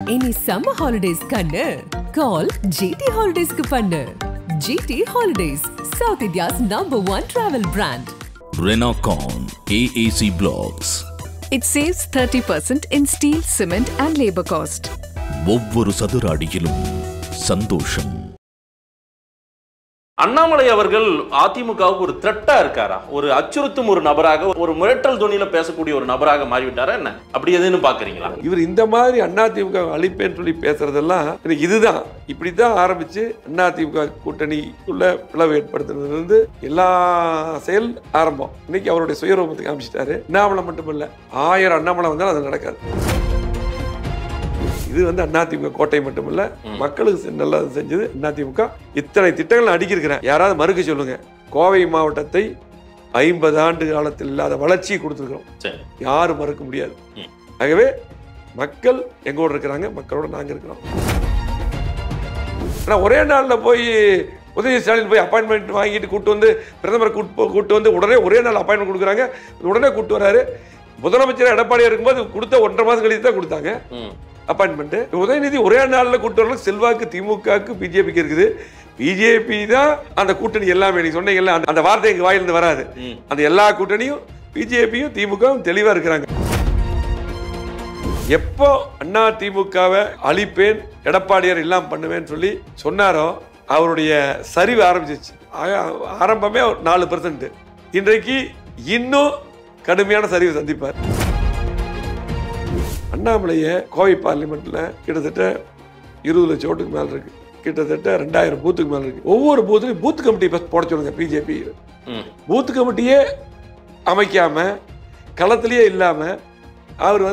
Any summer holidays kannu call GT Holidays ku pannu. GT Holidays, South India's #1 travel brand. Renacon AAC Blocks. It saves 30% in steel, cement and labor cost. ஒவ்வொரு சதுர அடியிலும் சந்தோஷம். அண்ணாமலை அவர்கள் அதிமுகவுக்கு ஒரு த்ரெட்டா இருக்காரா? ஒரு அச்சுறுத்தும் ஒரு நபராக, ஒரு மிரட்டல் துணியில பேசக்கூடிய ஒரு நபராக மாறிவிட்டாரா என்ன? அப்படி எதுன்னு பாக்குறீங்களா? இவர் இந்த மாதிரி அதிமுக அழிப்பேன்னு சொல்லி பேசுறதெல்லாம் இதுதான், இப்படிதான் ஆரம்பிச்சு அதிமுக கூட்டணிக்குள்ள பிளவு ஏற்படுத்துறதுல எல்லா செயல் ஆரம்பம். இன்னைக்கு அவருடைய சுயரூபத்தை காமிச்சிட்டாரு. அண்ணாமலை மட்டும் இல்ல, 1000 அண்ணாமலை வந்தாலும் அது நடக்காது. இது அதிமுக கோட்டை மட்டுமில்ல, மக்களுக்கு நல்லது செஞ்சது அதிமுக. இத்தனை திட்டங்கள் அடிக்கிருக்கிறேன், யாராவது மறுக்க சொல்லுங்க. கோவை மாவட்டத்தை 50 ஆண்டு காலத்தில் இல்லாத வளர்ச்சியை கொடுத்துருக்கிறோம், யாரும் மறுக்க முடியாது. ஆகவே மக்கள் எங்கோடு இருக்கிறாங்க, மக்களோட நாங்க இருக்கிறோம். ஒரே நாள்ல போய் உதயநிதி ஸ்டாலின் போய் அப்பாயின்மெண்ட் வாங்கிட்டு கூட்டு வந்து பிரதமரை கூட்டு வந்து உடனே ஒரே நாள் அப்பாயின்மெண்ட் கொடுக்குறாங்க. உடனே கூட்டு வராரு. முதலமைச்சர் எடப்பாடியா இருக்கும்போது கொடுத்த 1.5 மாதம் கழித்து தான் கொடுத்தாங்க அப்பாயின்மெண்ட். உதயநிதி ஒரே நாளில் கூட்டு வரல. செல்வாக்கு திமுகவுக்கு பிஜேபிக்கு இருக்குது. பிஜேபி தான் அந்த கூட்டணி எல்லாமே. நீங்க சொன்னீங்கல்ல, அந்த வார்த்தை எங்க வாயிலிருந்து வராது. அந்த எல்லா கூட்டணியும் பிஜேபியும் திமுகவும் தெளிவா இருக்கிறாங்க. எப்போ அண்ணா திமுகவை அழிப்பேன், எடப்பாடியார் எல்லாம் பண்ணுவேன்னு சொல்லி சொன்னாரோ அவருடைய சரிவு ஆரம்பிச்சிச்சு. ஆரம்பமே 4%. இன்றைக்கு இன்னும் கடுமையான சரிவு சந்திப்பார். அண்ணாமலையை கோவை பார்லிமெண்ட்ல கிட்டத்தட்ட 20 லட்சம் ஓட்டுக்கு மேல இருக்கு. கிட்டத்தட்ட 2000 பூத்துக்கு மேல இருக்கு. ஒவ்வொரு பூத்துலையும் பூத் கமிட்டி போட சொல்லுங்க. பிஜேபி பூத் கமிட்டியே அமைக்காம, களத்திலேயே இல்லாம அவர்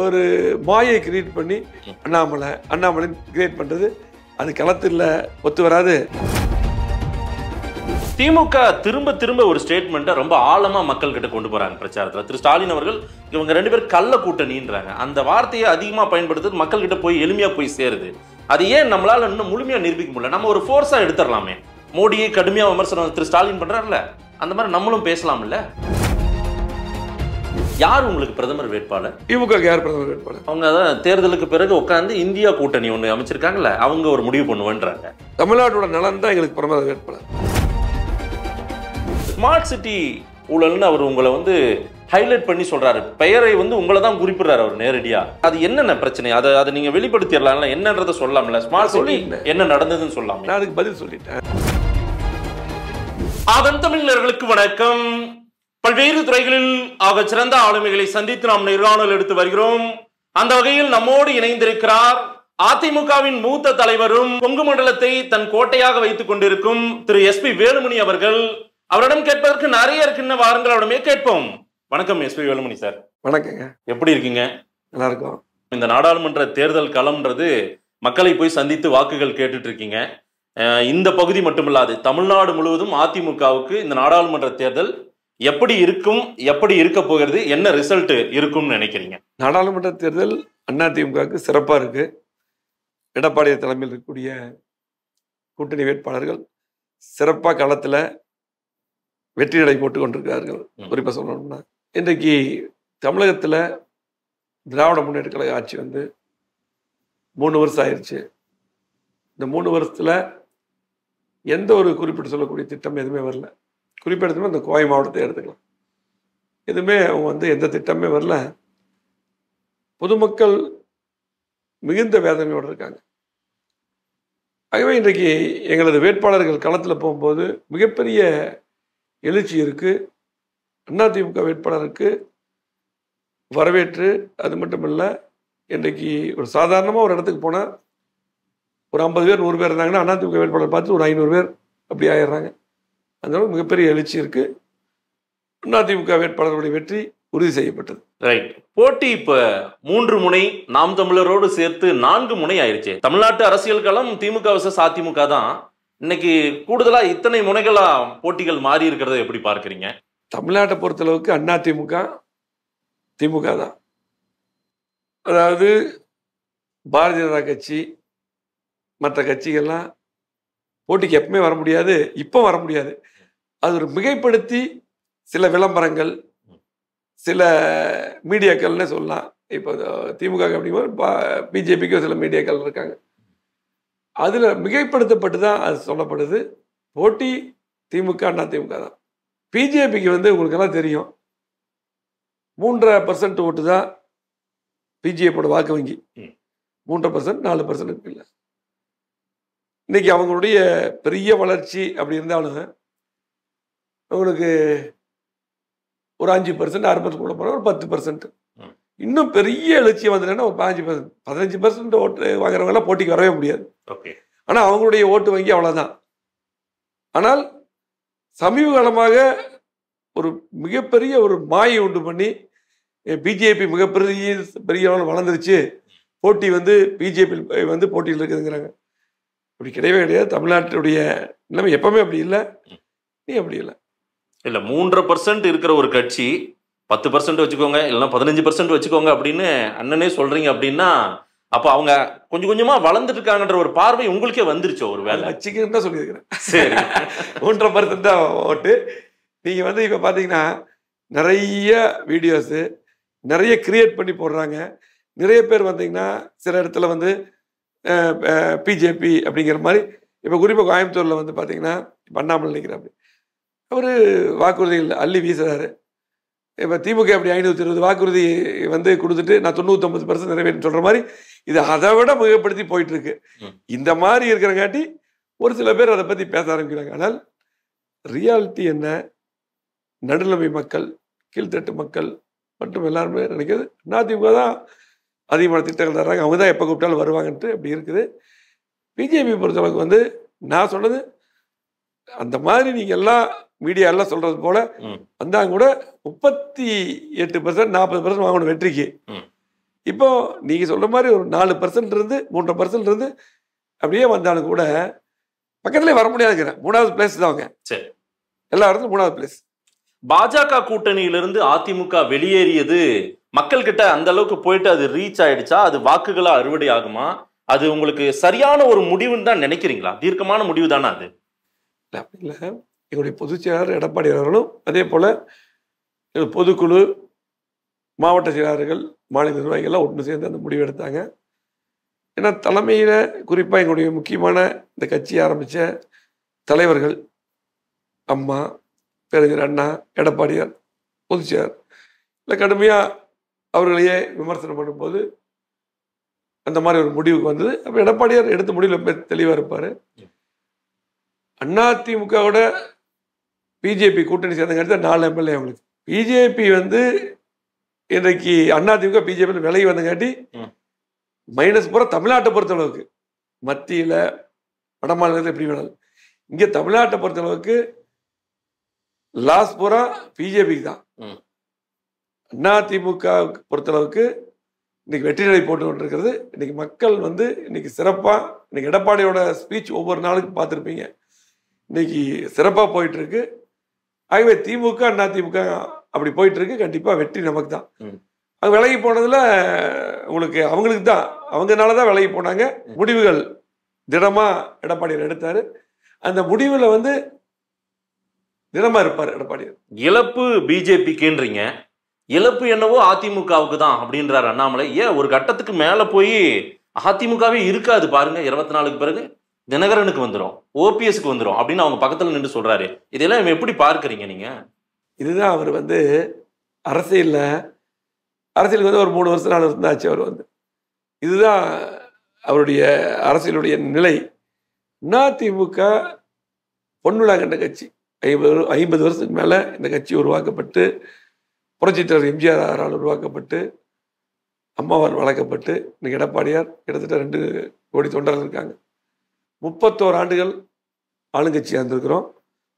ஒரு மாயை கிரியேட் பண்ணி அண்ணாமலை கிரியேட் பண்றது, அது களத்தில் ஒத்து வராது. திமுக திரும்ப ஒரு ஸ்டேட்மெண்ட்டை ரொம்ப ஆழமா மக்கள் கிட்ட கொண்டு போறாங்க பிரச்சாரத்துல. திரு ஸ்டாலின் அவர்கள் இவங்க 2 பேரும் கள்ள கூட்டணின்றாங்க. அந்த வார்த்தையை அதிகமா பயன்படுத்துறது மக்கள் கிட்ட போய் எளிமையா போய் சேருது. அது ஏன் நம்மளால இன்னும் முழுமையா நிரூபிக்க முடியல? நம்ம ஒரு ஃபோர்ஸா எடுத்துடலாமே. மோடியை கடுமையா விமர்சனம் திரு ஸ்டாலின் பண்றாருல்ல, அந்த மாதிரி நம்மளும் பேசலாம்ல. யார் உங்களுக்கு பிரதமர் வேட்பாளர்? திமுக யார் பிரதமர் வேட்பாளர்? அவங்க தான் தேர்தலுக்கு பிறகு உட்காந்து இந்தியா கூட்டணி ஒண்ணு அமைச்சிருக்காங்கல்ல, அவங்க ஒரு முடிவு பண்ணுவேன்றாங்க. தமிழ்நாட்டோட நலன் தான் எங்களுக்கு பிரதமர் வேட்பாளர். ஸ்மார்ட் சிட்டி ஊழல்னு அவர் உங்களை ஹைலைட் பண்ணி சொல்றாரு. பெயரை உங்களை தான் குறிப்பிடுறாரு அவர் நேரடியா. அது என்னென்ன பிரச்சனை? அதை நீங்க வெளிப்படுத்திடலாம்ல, என்னன்றதை சொல்லலாம்ல. ஸ்மார்ட் சிட்டி என்ன நடந்ததுன்னு சொல்லலாம். நான் அதுக்கு பதில் சொல்லிட்டேன். அதன் தமிழர்களுக்கு வணக்கம். பல்வேறு துறைகளில் ஆக சிறந்த ஆளுமைகளை சந்தித்து நாம் நேர்காணல் எடுத்து வருகிறோம். அந்த வகையில் நம்மோடு இணைந்திருக்கிறார் அதிமுகவின் மூத்த தலைவரும் கொங்கு மண்டலத்தை தன் கோட்டையாக வைத்துக் கொண்டிருக்கும் திரு SP வேலுமணி அவர்கள். அவரிடம் கேட்பதற்கு நிறைய இருக்குன்னு வாருங்கள், அவரிடமே கேட்போம். வணக்கம் SP வேலுமணி சார். வணக்கங்க. எப்படி இருக்கீங்க? நல்லா இருக்கும். இந்த நாடாளுமன்ற தேர்தல் களம்ன்றது மக்களை போய் சந்தித்து வாக்குகள் கேட்டுட்டு இருக்கீங்க. இந்த பகுதி மட்டுமில்லாது தமிழ்நாடு முழுவதும் அதிமுகவுக்கு இந்த நாடாளுமன்ற தேர்தல் எப்படி இருக்கும், எப்படி இருக்க போகிறது, என்ன ரிசல்ட் இருக்கும்னு நினைக்கிறீங்க? நாடாளுமன்ற தேர்தல் அதிமுகவுக்கு சிறப்பா இருக்கு. எடப்பாடி தலைமையில் இருக்கக்கூடிய கூட்டணி வேட்பாளர்கள் சிறப்பாக களத்தில் வெற்றி நடை போட்டுக் கொண்டிருக்கிறார்கள். குறிப்பாக சொல்லணும்னா, இன்றைக்கு தமிழகத்தில் திராவிட முன்னேற்ற கழக ஆட்சி 3 வருஷம் ஆயிடுச்சு. இந்த 3 வருஷத்துல எந்த ஒரு குறிப்பிட்டு சொல்லக்கூடிய திட்டம் எதுவுமே வரல. குறிப்பிட்ட இந்த கோவை மாவட்டத்தை எடுத்துக்கலாம். எதுவுமே அவங்க எந்த திட்டமே வரல. பொதுமக்கள் மிகுந்த வேதனையோடு இருக்காங்க. ஆகவே இன்றைக்கு எங்களது வேட்பாளர்கள் களத்தில் போகும்போது மிகப்பெரிய எழுச்சி இருக்கு. அதிமுக வேட்பாளருக்கு வரவேற்று, அது மட்டும் இல்லை, இன்றைக்கு ஒரு சாதாரணமாக ஒரு இடத்துக்கு போனால் ஒரு 50 பேர் 100 பேர் இருந்தாங்கன்னா அதிமுக வேட்பாளர் பார்த்து ஒரு 500 பேர் அப்படி ஆயிடுறாங்க. அதனால மிகப்பெரிய எழுச்சி இருக்கு. அதிமுக வேட்பாளர்களுடைய வெற்றி உறுதி செய்யப்பட்டது. ரைட். போட்டி இப்ப 3 முனை, நாம் தமிழரோடு சேர்த்து 4 முனை ஆயிடுச்சு. தமிழ்நாட்டு அரசியல் களம் திமுக vs அதிமுக தான். இன்னைக்கு கூடுதலா இத்தனை முனைகளா போட்டிகள் மாறி இருக்கிறத எப்படி பார்க்கறீங்க? தமிழ்நாட்டை பொறுத்தளவுக்கு அதிமுக திமுக தான். அதாவது பாரதிய ஜனதா கட்சி மற்ற கட்சிகள்லாம் போட்டிக்கு எப்பவுமே வர முடியாது, இப்போ வர முடியாது. அது ஒரு மிகைப்படுத்தி சில விளம்பரங்கள், சில மீடியாக்கள்னு சொல்லலாம், இப்போ திமுக அப்படிங்கும்போது பிஜேபிக்கு சில மீடியாக்கள் இருக்காங்க. அதில் மிகைப்படுத்தப்பட்டு தான் அது சொல்லப்படுது. போட்டி திமுக அதிமுக தான். பிஜேபிக்கு உங்களுக்கெல்லாம் தெரியும் 3.5% ஓட்டு தான் பிஜேபியோட வாக்கு வங்கி. 3% 4% இருக்கு. இல்லை இன்னைக்கு அவங்களுடைய பெரிய வளர்ச்சி அப்படி இருந்தாலும் உங்களுக்கு ஒரு 5% 6% கூட போனால் ஒரு 10%. இன்னும் பெரிய எழுச்சியம் வந்துட்டேன்னா ஒரு 15%, 15% ஓட்டு வாங்குறவங்கலாம் போட்டிக்கு வரவே முடியாது. ஆனால் அவங்களுடைய ஓட்டு வங்கி அவ்வளோதான். ஆனால் சமீப காலமாக ஒரு மிகப்பெரிய ஒரு மாயை உண்டு பண்ணி பிஜேபி பெரிய அளவில் வளர்ந்துருச்சு, போட்டி பிஜேபி போட்டியில் இருக்குதுங்கிறாங்க. அப்படி கிடையவே கிடையாது. தமிழ்நாட்டுடைய நிலைமை எப்பவுமே அப்படி இல்லை. நீ அப்படி இல்லை. 3% இருக்கிற ஒரு கட்சி 10% வச்சுக்கோங்க, இல்லைன்னா 15% வச்சுக்கோங்க அப்படின்னு அண்ணனே சொல்றீங்க அப்படின்னா, அப்போ அவங்க கொஞ்சம் கொஞ்சமா வளர்ந்துட்டு இருக்காங்கன்ற ஒரு பார்வை உங்களுக்கே வந்துருச்சோ? ஒரு வேலை வச்சுக்கன்னு தான் சொல்லியிருக்கிறேன். சரி, 3.5% தான் ஓட்டு. நீங்க இப்ப பாத்தீங்கன்னா நிறைய வீடியோஸ் நிறைய கிரியேட் பண்ணி போடுறாங்க. நிறைய பேர் வந்தீங்கன்னா சில இடத்துல பிஜேபி அப்படிங்கிற மாதிரி, இப்போ குறிப்பாக கோயம்புத்தூர்ல பார்த்தீங்கன்னா பண்ணாமல் நினைக்கிறாப்படி அவர் வாக்குறுதிகள் அள்ளி வீசுறாரு. இப்போ திமுக அப்படி 520 வாக்குறுதி கொடுத்துட்டு நான் 99% நிறைவேற்றி சொல்ற மாதிரி இது அதை விட மிகப்படுத்தி போயிட்டு இருக்கு. இந்த மாதிரி இருக்கிறங்காட்டி ஒரு சில பேர் அதை பத்தி பேச ஆரம்பிக்கிறாங்க. ஆனால் ரியாலிட்டி என்ன? நடுநிலைமை மக்கள், கீழ்த்தட்டு மக்கள் மற்றும் எல்லாருமே நினைக்கிறது அதிமுக தான் அதிகமான திட்டங்கள் தர்றாங்க, அவங்க தான் எப்போ கூப்பிட்டாலும் வருவாங்கன்ட்டு அப்படி இருக்குது. பிஜேபி பொறுத்தளவுக்கு நான் சொன்னது அந்த மாதிரி நீங்க எல்லாம் மீடியா எல்லாம் சொல்றது போல வந்தாங்க கூட 38% 40% வாங்கணும் வெற்றிக்கு. இப்போ நீங்க சொல்ற மாதிரி ஒரு 4% இருந்து 3.5% இருந்து அப்படியே வந்தாலும் கூட பக்கத்துலேயே வர முடியாதுங்கிறேன். 3வது பிளேஸ் தான் அவங்க. சரி, எல்லா இடத்துலும் 3வது பிளேஸ். பாஜக கூட்டணியிலிருந்து அதிமுக வெளியேறியது மக்கள் கிட்ட அந்த அளவுக்கு போயிட்டு அது ரீச் ஆயிடுச்சா? அது வாக்குகளா அறுவடை ஆகுமா? அது உங்களுக்கு சரியான ஒரு முடிவுன்னு தான் நினைக்கிறீங்களா? தீர்க்கமான முடிவு தானே அது? அப்படி இல்லை. எங்களுடைய பொதுச் செயலாளர் எடப்பாடி அவர்களும் அதே போல பொதுக்குழு, மாவட்ட செயலாளர்கள், மாநில நிர்வாகிகள்லாம் ஒன்று சேர்ந்து அந்த முடிவு எடுத்தாங்க. ஏன்னா தலைமையில் குறிப்பாக எங்களுடைய முக்கியமான இந்த கட்சி ஆரம்பித்த தலைவர்கள் அம்மா, பேரறிஞர் அண்ணா, எடப்பாடியார் பொதுச் செயலாளர் இல்லை கடுமையாக அவர்களையே விமர்சனம் பண்ணும்போது அந்த மாதிரி ஒரு முடிவுக்கு வந்தது. அப்போ எடப்பாடியார் எடுத்த முடிவில் தெளிவாக இருப்பார். அதிமுகவோட பிஜேபி கூட்டணி சேர்ந்தங்க 4 எம்எல்ஏ அவங்களுக்கு. பிஜேபி இன்றைக்கு அதிமுக பிஜேபி விலகி வந்தங்காட்டி மைனஸ் பூரா தமிழ்நாட்டை பொறுத்தளவுக்கு, மத்தியில் வட மாநிலத்தில் எப்படி வேணாலும், இங்கே தமிழ்நாட்டை பொறுத்தளவுக்கு லாஸ் பூரா பிஜேபிக்கு தான். அதிமுக பொறுத்தளவுக்கு இன்னைக்கு வெற்றி நடை போட்டு கொண்டிருக்கிறது. இன்னைக்கு மக்கள் இன்னைக்கு சிறப்பாக, இன்னைக்கு எடப்பாடியோட ஸ்பீச் ஒவ்வொரு நாளுக்கும் பார்த்துருப்பீங்க, இன்னைக்கு சிறப்பாக போயிட்டு இருக்கு. ஆகவே திமுக அதிமுக அப்படி போயிட்டு இருக்கு. கண்டிப்பாக வெற்றி நமக்கு தான். அவங்க விலகி போனதுல உங்களுக்கு அவங்களுக்கு தான், அவங்கனால தான் விலகி போனாங்க. முடிவுகள் திடமா எடப்பாடியார் எடுத்தாரு. அந்த முடிவில் திடமா இருப்பார் எடப்பாடியார். இழப்பு பிஜேபிக்குன்றீங்க, இழப்பு என்னவோ அதிமுகவுக்கு தான் அப்படின்றாரு அண்ணாமலை. ஏன் ஒரு கட்டத்துக்கு மேல போய் அதிமுகவே இருக்காது பாருங்க, 24க்கு பிறகு தினகரனுக்கு வந்துடும், ஓபிஎஸ்க்கு வந்துடும் அப்படின்னு அவங்க பக்கத்துல நின்று சொல்றாரு. இதெல்லாம் எப்படி பார்க்கறீங்க நீங்க? இதுதான் அவர் அரசியலுக்கு ஒரு 3 வருஷம் 4 வருஷம் தான் ஆச்சு. அவர் இதுதான் அவருடைய அரசியலுடைய நிலை. அதிமுக பொன்விழா கண்ட கட்சி. 50 வருஷத்துக்கு மேல இந்த கட்சி உருவாக்கப்பட்டு, புரட்சித் தலைவர் எம்ஜிஆரால் உருவாக்கப்பட்டு, அம்மாவால் வளர்க்கப்பட்டு, இன்னைக்கு எடப்பாடியார் கிட்டத்தட்ட 2 கோடி தொண்டர்கள் இருக்காங்க. 31 ஆண்டுகள் ஆளுங்கட்சியாக இருந்திருக்கிறோம்.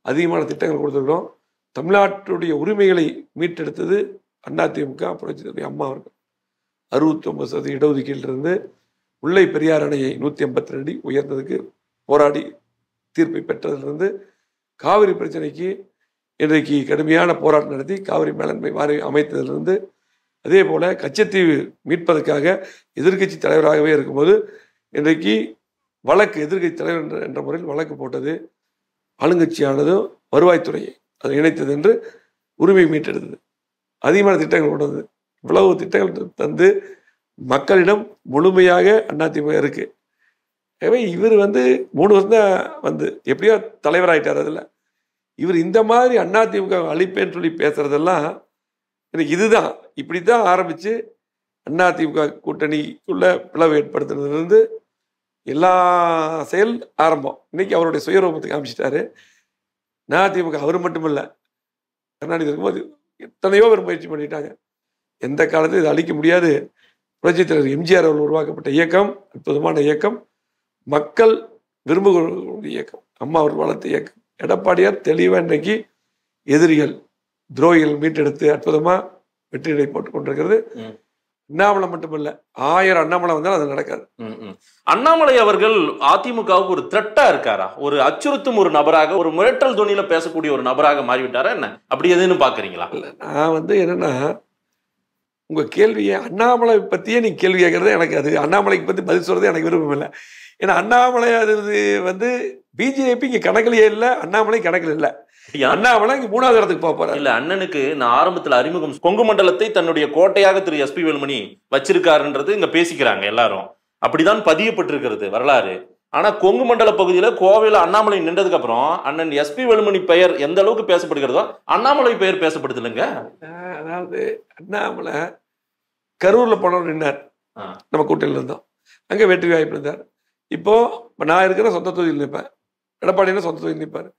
அதிகமான திட்டங்கள் கொடுத்துருக்கிறோம். தமிழ்நாட்டுடைய உரிமைகளை மீட்டெடுத்தது அதிமுக, புரட்சித் தலைவர் அம்மா அவர்கள். 69% இடஒதுக்கீட்டிலிருந்து முல்லை பெரியார் அணையை 182 அடி உயர்ந்ததுக்கு போராடி தீர்ப்பை பெற்றதிலிருந்து, காவிரி பிரச்சனைக்கு இன்றைக்கு கடுமையான போராட்டம் நடத்தி காவிரி மேலாண்மை வாரியம் அமைத்ததிலிருந்து, அதே போல கச்சத்தீவு மீட்பதற்காக எதிர்கட்சி தலைவராகவே இருக்கும்போது இன்றைக்கு வழக்கு எதிர்கட்சி தலைவர் என்ற முறையில் வழக்கு போட்டது ஆளுங்கட்சியானதும் வருவாய்த்துறையை அதை இணைத்தது என்று உரிமை மீட்டெடுத்தது. அதிகமான திட்டங்கள் கொண்டது. இவ்வளவு திட்டங்கள் தந்து மக்களிடம் முழுமையாக அதிமுக இருக்கு. எனவே இவர் 3 வருஷம் தான் எப்படியோ தலைவராயிட்டார். அதில் இவர் இந்த மாதிரி அதிமுக அழிப்பேன்னு சொல்லி பேசுறதெல்லாம் எனக்கு இதுதான் இப்படித்தான் ஆரம்பிச்சு அதிமுக கூட்டணிக்குள்ள பிளவு ஏற்படுத்துனதுலேருந்து எல்லா செயல் ஆரம்பம். இன்னைக்கு அவருடைய சுயரூபத்தை காமிச்சிட்டாரு. அதிமுக அவர் மட்டும் இல்லை, கருணாநிதி இருக்கும்போது எத்தனையோ பேர் முயற்சி பண்ணிட்டாங்க. எந்த காலத்தையும் இதை அழிக்க முடியாது. புரட்சித் தலைவர் எம்ஜிஆர் அவர்கள் உருவாக்கப்பட்ட இயக்கம் அற்புதமான இயக்கம், மக்கள் விரும்புகிற இயக்கம், அம்மா அவர் வளர்த்த இயக்கம். எடப்பாடியார் தெளிவாக இன்றைக்கு எதிரிகள் துரோகிகள் மீட்டெடுத்து அற்புதமா வெற்றியை போட்டுக் கொண்டிருக்கிறது. அண்ணாமலை மட்டுமல்ல, 1000 அண்ணாமலை வந்தாலும் அது நடக்காது. அண்ணாமலை அவர்கள் அதிமுகவுக்கு ஒரு த்ரெட்டா இருக்காரா? ஒரு அச்சுறுத்தும் ஒரு நபராக, ஒரு மிரட்டல் துணியில பேசக்கூடிய ஒரு நபராக மாறிவிட்டாரா என்ன? அப்படி எதுன்னு பாக்குறீங்களா? நான் என்னன்னா, உங்க கேள்வியை அண்ணாமலை பத்தியே நீங்க கேள்வி கேட்கறது எனக்கு அது அண்ணாமலைக்கு பத்தி பதில் சொல்றது எனக்கு விருப்பம் இல்லை. ஏன்னா அண்ணாமலை அது பிஜேபி இங்க கணக்கிலேயே இல்லை, அண்ணாமலை கணக்கில் இல்லை. அண்ணாமலை இங்க 3வது இடத்துக்கு போறாரு. இல்ல, அண்ணனுக்கு நான் ஆரம்பத்துல அறிமுகம் கொங்கு மண்டலத்தை தன்னுடைய கோட்டையாக திரு எஸ்பி வேலுமணி வச்சிருக்காருன்றது இங்க பேசிக்கிறாங்க எல்லாரும். அப்படிதான் பதியப்பட்டிருக்கிறது வரலாறு. ஆனா கொங்கு மண்டல பகுதியில கோவையில அண்ணாமலை நின்றதுக்கு அப்புறம் அண்ணன் எஸ்பி வேலுமணி பெயர் எந்த அளவுக்கு பேசப்படுகிறதோ அண்ணாமலை பெயர் பேசப்படுது இல்லைங்க. அதாவது அண்ணாமலை கரூர்ல போனவர் நின்றார், நம்ம கூட்டணியில இருந்தோம், அங்க வெற்றி வாய்ப்பு இருந்தார். இப்போ நான் இருக்கிற சொந்த தொகுதியில் நிற்பேன், எடப்பாடினா சொந்த தொகுதியில் நிற்பாரு.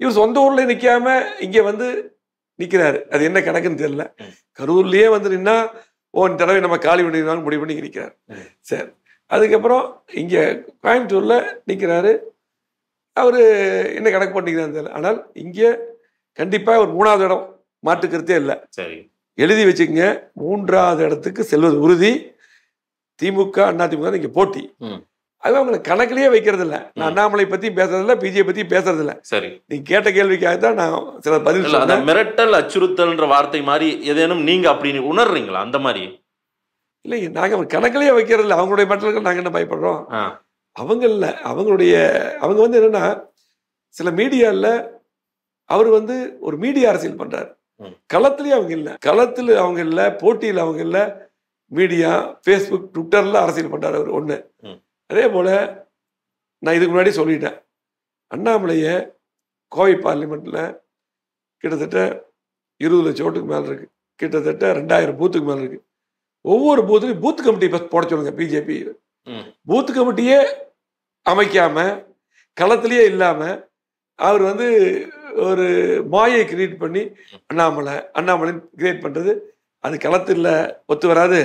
இவர் சொந்த ஊர்ல நிக்காம இங்க நிக்கிறாரு. அது என்ன கணக்குன்னு தெரியல. கரூர்லயே நின்னா இந்த தடவை நம்ம காலி பண்ணிடுவாங்க முடிவு பண்ணி நிற்கிறாரு. சரி, அதுக்கப்புறம் இங்க கோயம்புத்தூர்ல நிக்கிறாரு. அவரு என்ன கணக்கு பண்ணிக்கிறான்னு தெரியல. ஆனால் இங்க கண்டிப்பா ஒரு 3வது இடம் மாற்றுக்கிறதே இல்லை. சரி, எழுதி வச்சுக்கங்க, 3வது இடத்துக்கு செல்வது உறுதி. திமுக அதிமுக இங்க போட்டி. அது அவங்க கணக்கிலேயே வைக்கிறது இல்லை. நான் அண்ணாமலை பத்தி பேசுறதில்ல, பிஜே பத்தி பேசுறது இல்லை. சரி, நீங்க கேட்ட கேள்விக்காகத்தான் நான் சில பதில் சொல்றேன். மிரட்டல் அச்சுறுத்தல்ன்ற வார்த்தை மாதிரி ஏதேனும் நீங்க அப்படி உணர்றீங்களா? அந்த மாதிரி இல்லை, நாங்க கணக்கிலேயே வைக்கிறது இல்லை. அவங்களுடைய மக்களுக்கு நாங்க என்ன பயப்படுறோம்? அவங்க இல்லை, அவங்க என்னன்னா சில மீடியால அவர் ஒரு மீடியா அரசியல் பண்றாரு. களத்திலேயே அவங்க இல்லை, களத்துல அவங்க இல்லை, போட்டியில் அவங்க இல்லை. மீடியா, ஃபேஸ்புக், ட்விட்டர்ல அரசியல் பண்றாரு அவர். ஒண்ணு. அதே போல நான் இதுக்கு முன்னாடி சொல்லிட்டேன், அண்ணாமலைய கோவை பார்லிமெண்ட்ல கிட்டத்தட்ட 20 லட்சம் ஓட்டுக்கு மேல இருக்கு, கிட்டத்தட்ட 2000 பூத்துக்கு மேல இருக்கு. ஒவ்வொரு பூத்துக்கும் பூத் கமிட்டி போட சொல்லுங்க. பிஜேபி பூத் கமிட்டியே அமைக்காம, களத்திலேயே இல்லாம அவர் ஒரு மாயை கிரியேட் பண்ணி அண்ணாமலை கிரியேட் பண்றது அது களத்தில் ஒத்து வராது.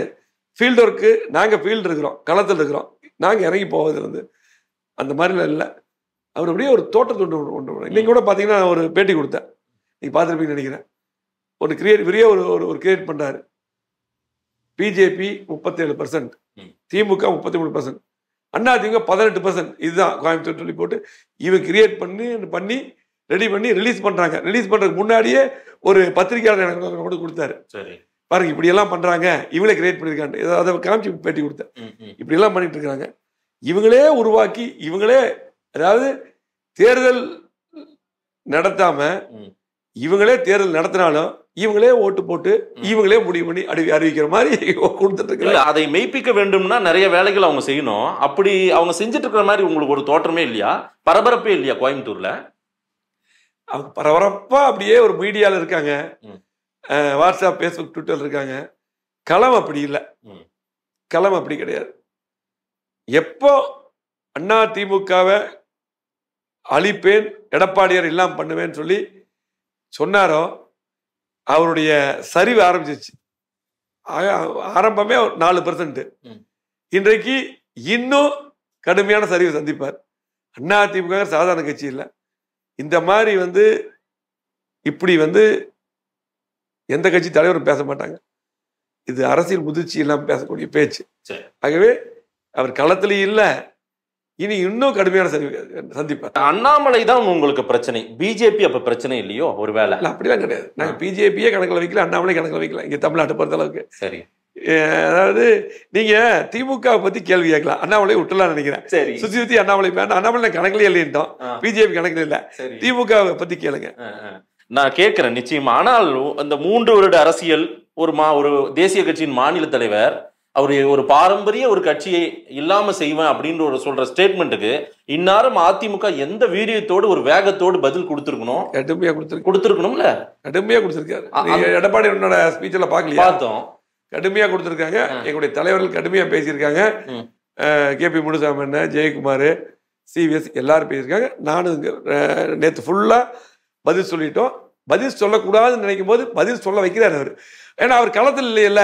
ஃபீல்டு ஒர்க்கு, நாங்க ஃபீல்டு இருக்கிறோம், களத்தில் இருக்கிறோம், நாங்க இறங்கி போவது அந்த மாதிரிலாம் இல்லை. அவர் அப்படியே ஒரு தோட்டத்தை கொண்டு இன்னைக்கு கூட பார்த்தீங்கன்னா ஒரு பேட்டி கொடுத்தேன், நீங்க பார்த்துருப்பீங்கன்னு நினைக்கிறேன். ஒரு கிரியேட் பண்றாரு. பிஜேபி 37%, திமுக 33%, அதிமுக 18%. இதுதான் கோயம்புத்தூர் சொல்லி போட்டு இவங்க கிரியேட் பண்ணி ரெடி பண்ணி ரிலீஸ் பண்றாங்க. ரிலீஸ் பண்றதுக்கு முன்னாடியே ஒரு பத்திரிகையாளர் எனக்கு கொடுத்தாரு. சரி, பாருங்க இப்படி எல்லாம் பண்றாங்க, இவங்களே கிரியேட் பண்ணிருக்காங்க. அதை காமிச்சு பேட்டி கொடுத்தேன். இப்படி எல்லாம் பண்ணிட்டு இருக்காங்க. இவங்களே உருவாக்கி, இவங்களே அதாவது தேர்தல் நடத்தாம இவங்களே தேர்தல் நடத்தினாலும் இவங்களே ஓட்டு போட்டு இவங்களே முடிவு பண்ணி அறிவிக்கிற மாதிரி கொடுத்துட்டு இருக்காங்க. அதை மெய்ப்பிக்க வேண்டும்னா நிறைய வேலைகள் அவங்க செய்யணும். அப்படி அவங்க செஞ்சுட்டு இருக்கிற மாதிரி உங்களுக்கு ஒரு தோற்றமே இல்லையா? பரபரப்பே இல்லையா கோயம்புத்தூர்ல? அவங்க பரபரப்பா அப்படியே ஒரு மீடியால இருக்காங்க, வாட்ஸ்அப், ஃபேஸ்புக், ட்விட்டர் இருக்காங்க. களம் அப்படி இல்லை, களம் அப்படி கிடையாது. எப்போ அதிமுகவை அழிப்பேன், எடப்பாடியார் எல்லாம் பண்ணுவேன்னு சொல்லி சொன்னாரோ அவருடைய சரிவு ஆரம்பிச்சிச்சு. ஆரம்பமே 4%. இன்றைக்கு இன்னும் கடுமையான சரிவு சந்திப்பார். அதிமுக சாதாரண கட்சி இல்லை. இந்த மாதிரி இப்படி எந்த கட்சி தலைவரும் பேச மாட்டாங்க. இது அரசியல் முதிர்ச்சி இல்லாம பேசக்கூடிய பேச்சு. ஆகவே அவர் களத்திலேயே இல்ல, இனி இன்னும் கடுமையான சந்திப்பார். அண்ணாமலை தான் உங்களுக்கு பிரச்சனை, பிஜேபி அப்ப பிரச்சனை இல்லையோ? ஒரு வேலை அப்படிலாம் கிடையாது. நாங்க பிஜேபியே கணக்கில் வைக்கல, அண்ணாமலை கணக்கில் வைக்கல இங்க தமிழ்நாட்டை பொறுத்த அளவுக்கு. சரி, அதாவது நீங்க திமுக பத்தி கேள்வி கேட்கலாம், அண்ணாமலை விட்டுலாம் நினைக்கிறேன். சரி, சுத்தி அண்ணாமலை கணக்கிலே இல்லைன்ட்டோம், பிஜேபி கணக்கில் இல்ல. திமுக பத்தி கேளுங்க. நான் கேட்கிறேன் நிச்சயமா. ஆனால் அந்த 3 வருட அரசியல் ஒரு தேசிய கட்சியின் மாநில தலைவர் அவர் ஒரு பாரம்பரிய ஒரு கட்சியை இல்லாம செய்வேன் அப்படின்னு ஒரு சொல்ற ஸ்டேட்மெண்ட்டுக்கு இந்நேரம் அதிமுக எந்த வீரியத்தோடு ஒரு வேகத்தோடு பதில் கொடுத்திருக்கணும். கடுமையா கொடுத்திருக்கணும்ல, கடுமையா கொடுத்திருக்காரு. எடப்பாடி ஸ்பீச்ல பாக்கலையா? பார்த்தோம், கடுமையா கொடுத்திருக்காங்க. எங்களுடைய தலைவர்கள் கடுமையா பேசியிருக்காங்க. KP முனுசாமி அண்ணன், ஜெயக்குமார், CVS எல்லாரும் பேசியிருக்காங்க. நானும் நேற்று ஃபுல்லா பதில் சொல்லிட்டோம். பதில் சொல்லக்கூடாதுன்னு நினைக்கும் போது பதில் சொல்ல வைக்கிறார் அவர். ஏன்னா அவர் களத்தில் இல்லையில்ல.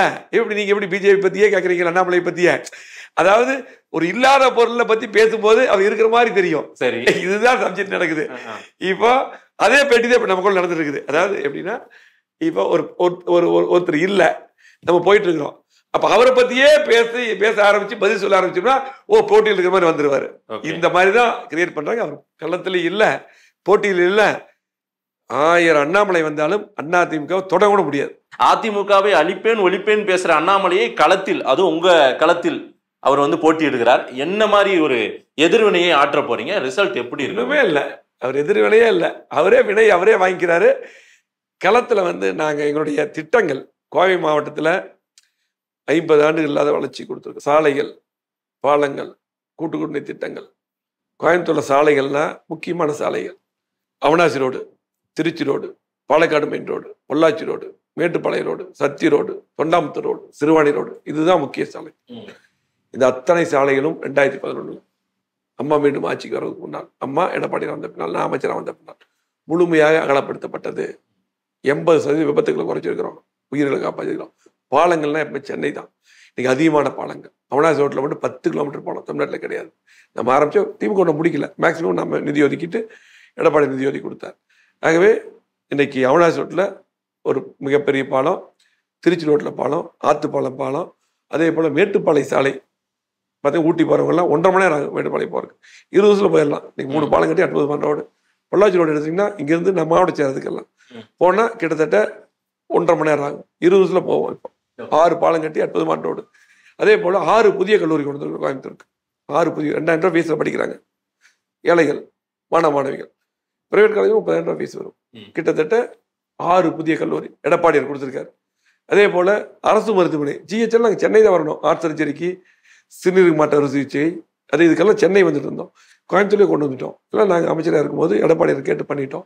நீங்க எப்படி பிஜேபி பத்தியே கேட்கறீங்க, அண்ணாமலை பத்தியே? அதாவது ஒரு இல்லாத பொருளை பத்தி பேசும்போது அவர் இருக்கிற மாதிரி தெரியும். சரி, இதுதான் சப்ஜெக்ட் நடக்குது. இப்போ அதே பேட்டி தான் இப்ப நமக்குள்ள நடந்துட்டு இருக்குது. அதாவது எப்படின்னா, இப்போ ஒருத்தர் இல்ல, நம்ம போயிட்டு இருக்கிறோம். அப்ப அவரை பத்தியே பேச ஆரம்பிச்சு பதில் சொல்ல ஆரம்பிச்சோம்னா போட்டியில் இருக்கிற மாதிரி வந்துருவாரு. இந்த மாதிரிதான் கிரியேட் பண்றாங்க. அவர் களத்துல இல்ல, போட்டியில் இல்ல. 1000 அண்ணாமலை வந்தாலும் அதிமுக தொடங்க முடியாது. அதிமுகவை அழிப்பேன் ஒழிப்பேன் பேசுற அண்ணாமலையை களத்தில், அது உங்க களத்தில் அவர் போட்டியிடுகிறார். என்ன மாதிரி ஒரு எதிர்வினையை ஆற்ற போறீங்க? ரிசல்ட் எப்படி இருக்குமே இல்ல, அவர் எதிர்வினையே இல்ல, அவரே வினை அவரே வாங்கிக்கிறாரு. களத்துல நாங்க எங்களுடைய திட்டங்கள் கோவை மாவட்டத்துல 50 ஆண்டுகள் இல்லாத வளர்ச்சி கொடுத்துருக்கோம். சாலைகள், பாலங்கள், கூட்டுக்குடிநீர் திட்டங்கள். கோயம்புத்தூர்ல சாலைகள்னா முக்கியமான சாலைகள் Avinashi road, Trichy road, Palakkad main road, Pollachi road, Mettupalayam road, Sathy road, Thondamuthur road, Siruvani road, இதுதான் முக்கிய சாலை. இந்த அத்தனை சாலைகளும் 2011 அம்மா மீண்டும் ஆட்சிக்கு வர்றதுக்கு முன்னால், அம்மா எடப்பாடி வந்த பின்னால், நான் அமைச்சராக வந்த பின்னால் முழுமையாக அகலப்படுத்தப்பட்டது. 80% விபத்துக்களை குறைச்சிருக்கிறோம், உயிர்களை காப்பாற்றிருக்கிறோம். பாலங்கள்லாம் எப்போ சென்னை தான் இன்னைக்கு அதிகமான பாலங்கள். அவினாசி ரோட்டில் மட்டும் 10 கிலோமீட்டர் பாலம் தமிழ்நாட்டில் கிடையாது. நம்ம ஆரம்பித்தோம், திமுக ஒன்று முடிக்கல, மேக்ஸிமம் நம்ம நிதி ஒதுக்கிட்டு எடப்பாடி நிதி ஒதுக்கி கொடுத்தார். ஆகவே இன்னைக்கு அவினாசி ரோட்டில் ஒரு மிகப்பெரிய பாலம், திருச்சி ரோட்டில் பாலம், ஆத்துப்பாலம் பாலம், அதே போல் மேட்டுப்பாளையம் சாலை. பார்த்தீங்கன்னா ஊட்டி போகிறவங்கலாம் 1.5 மணி நேரம் ஆகும் மேட்டுப்பாளையம் போகிறதுக்கு. 20 நிமிஷத்தில் போயிடலாம். இன்னைக்கு 3 பாலம் கட்டி 80 ரோடு. பொள்ளாச்சி ரோடு எடுத்திங்கன்னா இங்கேருந்து நம்ம மாவட்ட சேர்றதுக்கெல்லாம் போனால் கிட்டத்தட்ட 1.5 மணி நேரம் ஆகும். 20 நிமிஷத்தில் போவோம். இப்போ 6 பாலம் கட்டி 80 ரோடு. அதே போல் 6 புதிய கல்லூரி கொண்டு வந்து கோயம்புத்தூருக்கு. 6 புதிய 2000 ரூபா ஃபீஸில் படிக்கிறாங்க ஏழைகள் மாணவிகள். பிரைவேட் காலேஜும் 30,000 ரூபா ஃபீஸ் வரும். கிட்டத்தட்ட 6 புதிய கல்லூரி எடப்பாடியார் கொடுத்துருக்காரு. அதே போல் அரசு மருத்துவமனை GHL நாங்கள் சென்னை தான் வரணும். ஆர்ட் சர்ஜரிக்கு, சிறுநீர் மாற்று அறுவை சிகிச்சை, அது இதுக்கெல்லாம் சென்னை வந்துட்டு இருந்தோம். கோயம்புத்தூர்லேயே கொண்டு வந்துட்டோம். எல்லாம் நாங்கள் அமைச்சராக இருக்கும்போது எடப்பாடியார் கேட்டு பண்ணிட்டோம்.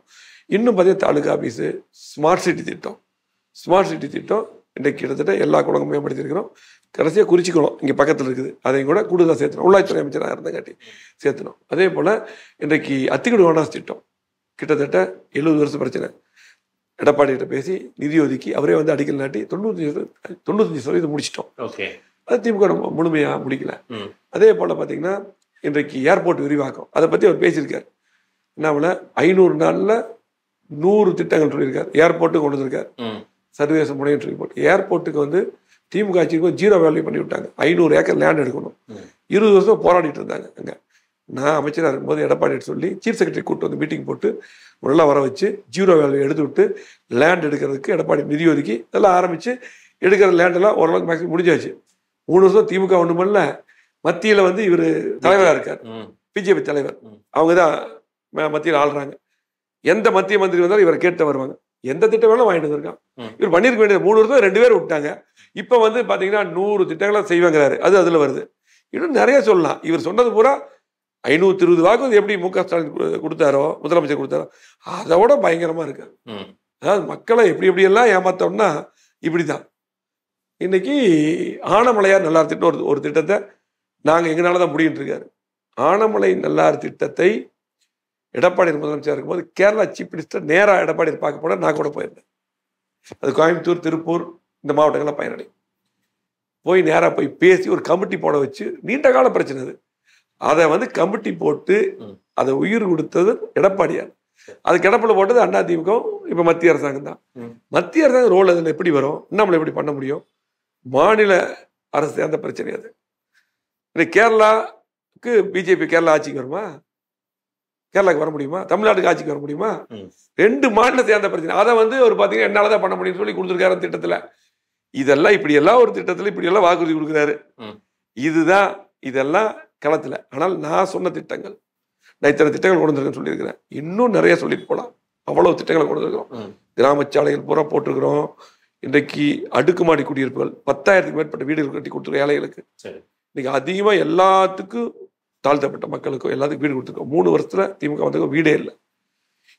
இன்னும் பார்த்தீங்கன்னா தாலுகா ஆஃபீஸு, ஸ்மார்ட் சிட்டி திட்டம் இன்றைக்கு கிட்டத்தட்ட எல்லா குளங்களும் மேம்படுத்தியிருக்கிறோம். கடைசியாக குறிச்சிக்கணும் இங்கே பக்கத்தில் இருக்குது, அதையும் கூட கூடுதலாக சேர்த்தணும். உள்ளாட்சித்துறை அமைச்சராக இருந்தங்காட்டி சேர்த்தணும். அதே போல் இன்றைக்கு அத்திக்குடி வனாஸ் திட்டம் கிட்டத்தட்ட 70 வருஷம் பிரச்சனை. எடப்பாடிகிட்ட பேசி நிதி ஒதுக்கி அவரே அடிக்கல் நாட்டி 95% முடிச்சிட்டோம். அது திமுக முழுமையாக முடிக்கல. அதே போல் பார்த்தீங்கன்னா இன்றைக்கு ஏர்போர்ட் விரிவாக்கம், அதை பற்றி அவர் பேசியிருக்கார். என்னாவில் 500 நாளில் 100 திட்டங்கள் சொல்லியிருக்காரு. ஏர்போர்ட்டுக்கு கொண்டு வந்திருக்காரு. சர்வதேச முனையற்ற ரிப்போர்ட். ஏர்போர்ட்டுக்கு திமுக ஆட்சிக்கு 0 வேல்யூ பண்ணி விட்டாங்க. 500 ஏக்கர் லேண்ட் எடுக்கணும். 20 வருஷம் போராடிட்டு இருந்தாங்க. அங்கே நான் அமைச்சராக இருக்கும்போது எடப்பாடி சொல்லி சீஃப் செக்ரட்டரி கூப்பிட்டு மீட்டிங் போட்டு நல்லா வர வச்சு 0 வேல்யூ எடுத்து விட்டு லேண்ட் எடுக்கிறதுக்கு எடப்பாடி நிதி ஒதுக்கி இதெல்லாம் ஆரம்பித்து எடுக்கிற லேண்டெல்லாம் ஓரளவுக்கு மேக்ஸிமம் முடிஞ்சாச்சு. 3 வருஷம் திமுக ஒன்றும் பண்ணல. மத்தியில் இவர் தலைவராக இருக்கார், பிஜேபி தலைவர். அவங்க தான் மத்தியில் ஆள்றாங்க. எந்த மத்திய மந்திரி வந்தாலும் இவரை கேட்டு வருவாங்க. எந்த திட்டம் வேணாலும் வாங்கிட்டு வந்திருக்கான். இவர் பண்ணிருக்க வேண்டியது 3 வருஷம் 2 பேர் விட்டாங்க. இப்போ பார்த்தீங்கன்னா 100 திட்டங்களை செய்வாங்கிறாரு. அது அதில் வருது. இன்னும் நிறைய சொல்லலாம். இவர் சொன்னது பூரா 520 வாக்கு எப்படி MK ஸ்டாலின் கொடுத்தாரோ, முதலமைச்சர் கொடுத்தாரோ, அதை விட பயங்கரமா இருக்கு. அதாவது மக்களை எப்படியெல்லாம் ஏமாத்தோம்னா இப்படிதான். இன்னைக்கு ஆனமலையார் நல்லார் திட்டம் ஒரு திட்டத்தை நாங்கள் எங்களால தான் முடியிட்டு இருக்காரு. ஆனமலை நல்லார் திட்டத்தை எடப்பாடி முதலமைச்சர் இருக்கும்போது கேரளா சீஃப் மினிஸ்டர் நேராக எடப்பாடி பார்க்க போனா நான் கூட போயிருந்தேன். அது கோயம்புத்தூர், திருப்பூர் இந்த மாவட்டங்கள்லாம் பயனடை போய் நேராக போய் பேசி ஒரு கமிட்டி போட வச்சு, நீண்ட கால பிரச்சனை அது, அதை கமிட்டி போட்டு அதை உயிர் கொடுத்தது எடப்பாடியார். அது கிடப்பில் போட்டது அதிமுக. இப்போ மத்திய அரசாங்கம் தான். மத்திய அரசாங்கம் ரோல் அதில் எப்படி வரும்? நம்மளை எப்படி பண்ண முடியும்? மாநில அரசு அந்த பிரச்சனை. அது இன்னைக்கு கேரளாவுக்கு பிஜேபி கேரளா ஆட்சிக்கு வருமா? கேரளாவுக்கு வர முடியுமா? தமிழ்நாட்டுக்கு ஆட்சிக்கு வர முடியுமா? 2 மாநில சேர்ந்த பிரச்சனை. அதை ஒரு பார்த்தீங்கன்னா என்னாலதான் பண்ண முடியும்னு சொல்லி கொடுத்துருக்காரு திட்டத்தில். இதெல்லாம் இப்படியெல்லாம் ஒரு திட்டத்தில் இப்படியெல்லாம் வாக்குறுதி கொடுக்குறாரு. இதுதான் இதெல்லாம் களத்தில். ஆனால் நான் சொன்ன திட்டங்கள், நான் இத்தனை திட்டங்கள் கொண்டு வந்திருக்கேன்னு சொல்லியிருக்கிறேன். இன்னும் நிறைய சொல்லிட்டு போகலாம். அவ்வளவு திட்டங்களை கொண்டு வந்திருக்கிறோம். கிராம சாலைகள் பூரா போட்டிருக்கிறோம். இன்றைக்கு அடுக்குமாடி குடியிருப்புகள் 10,000க்கு மேற்பட்ட வீடுகள் கட்டி கொடுத்துருக்கோம் ஏழைகளுக்கு. இன்னைக்கு அதிகமா எல்லாத்துக்கும் தாழ்த்தப்பட்ட மக்களுக்கும் எல்லாத்துக்கும் வீடு கொடுத்துருக்கோம். 3 வருஷத்துல திமுக வந்ததுக்கு வீடே இல்லை.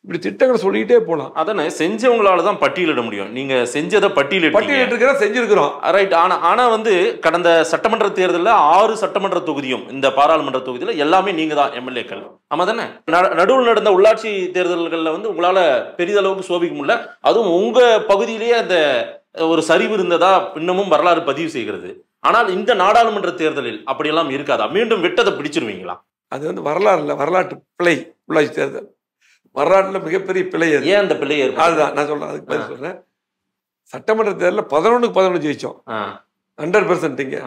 இப்படி திட்டங்களை சொல்லிட்டே போலாம். அதானே செஞ்சவங்களால தான் பட்டியலிட முடியும். நீங்க செஞ்சதை பட்டியலிட்டு செஞ்சிருக்கிறோம், ரைட். ஆனா வந்து கடந்த சட்டமன்ற தேர்தலில் 6 சட்டமன்ற தொகுதியும் இந்த பாராளுமன்ற தொகுதியில எல்லாமே நீங்க தான் எம்எல்ஏக்கள். ஆமா தானே? நடுவில் நடந்த உள்ளாட்சி தேர்தல்களில் வந்து உங்களால பெரிதளவுக்கு சோபிக்க முடியல. அதுவும் உங்க பகுதியிலேயே அந்த ஒரு சரிவு இருந்ததா இன்னமும் வரலாறு பதிவு செய்கிறது. ஆனால் இந்த நாடாளுமன்ற தேர்தலில் அப்படியெல்லாம் இருக்காதா? மீண்டும் விட்டதை பிடிச்சிருவீங்களா? அது வந்து வரலாறு இல்லை, வரலாற்று பிழை. உள்ளாட்சி தேர்தல் வரலாற்றுல மிகப்பெரிய பிழை. ஏன் அந்த பிழை? அதுதான் நான் சொல்றேன், அதுக்கு பதில் சொல்றேன். சட்டமன்ற தேர்தலில் 11க்கு 11 ஜெயிச்சோம், 100%. இங்க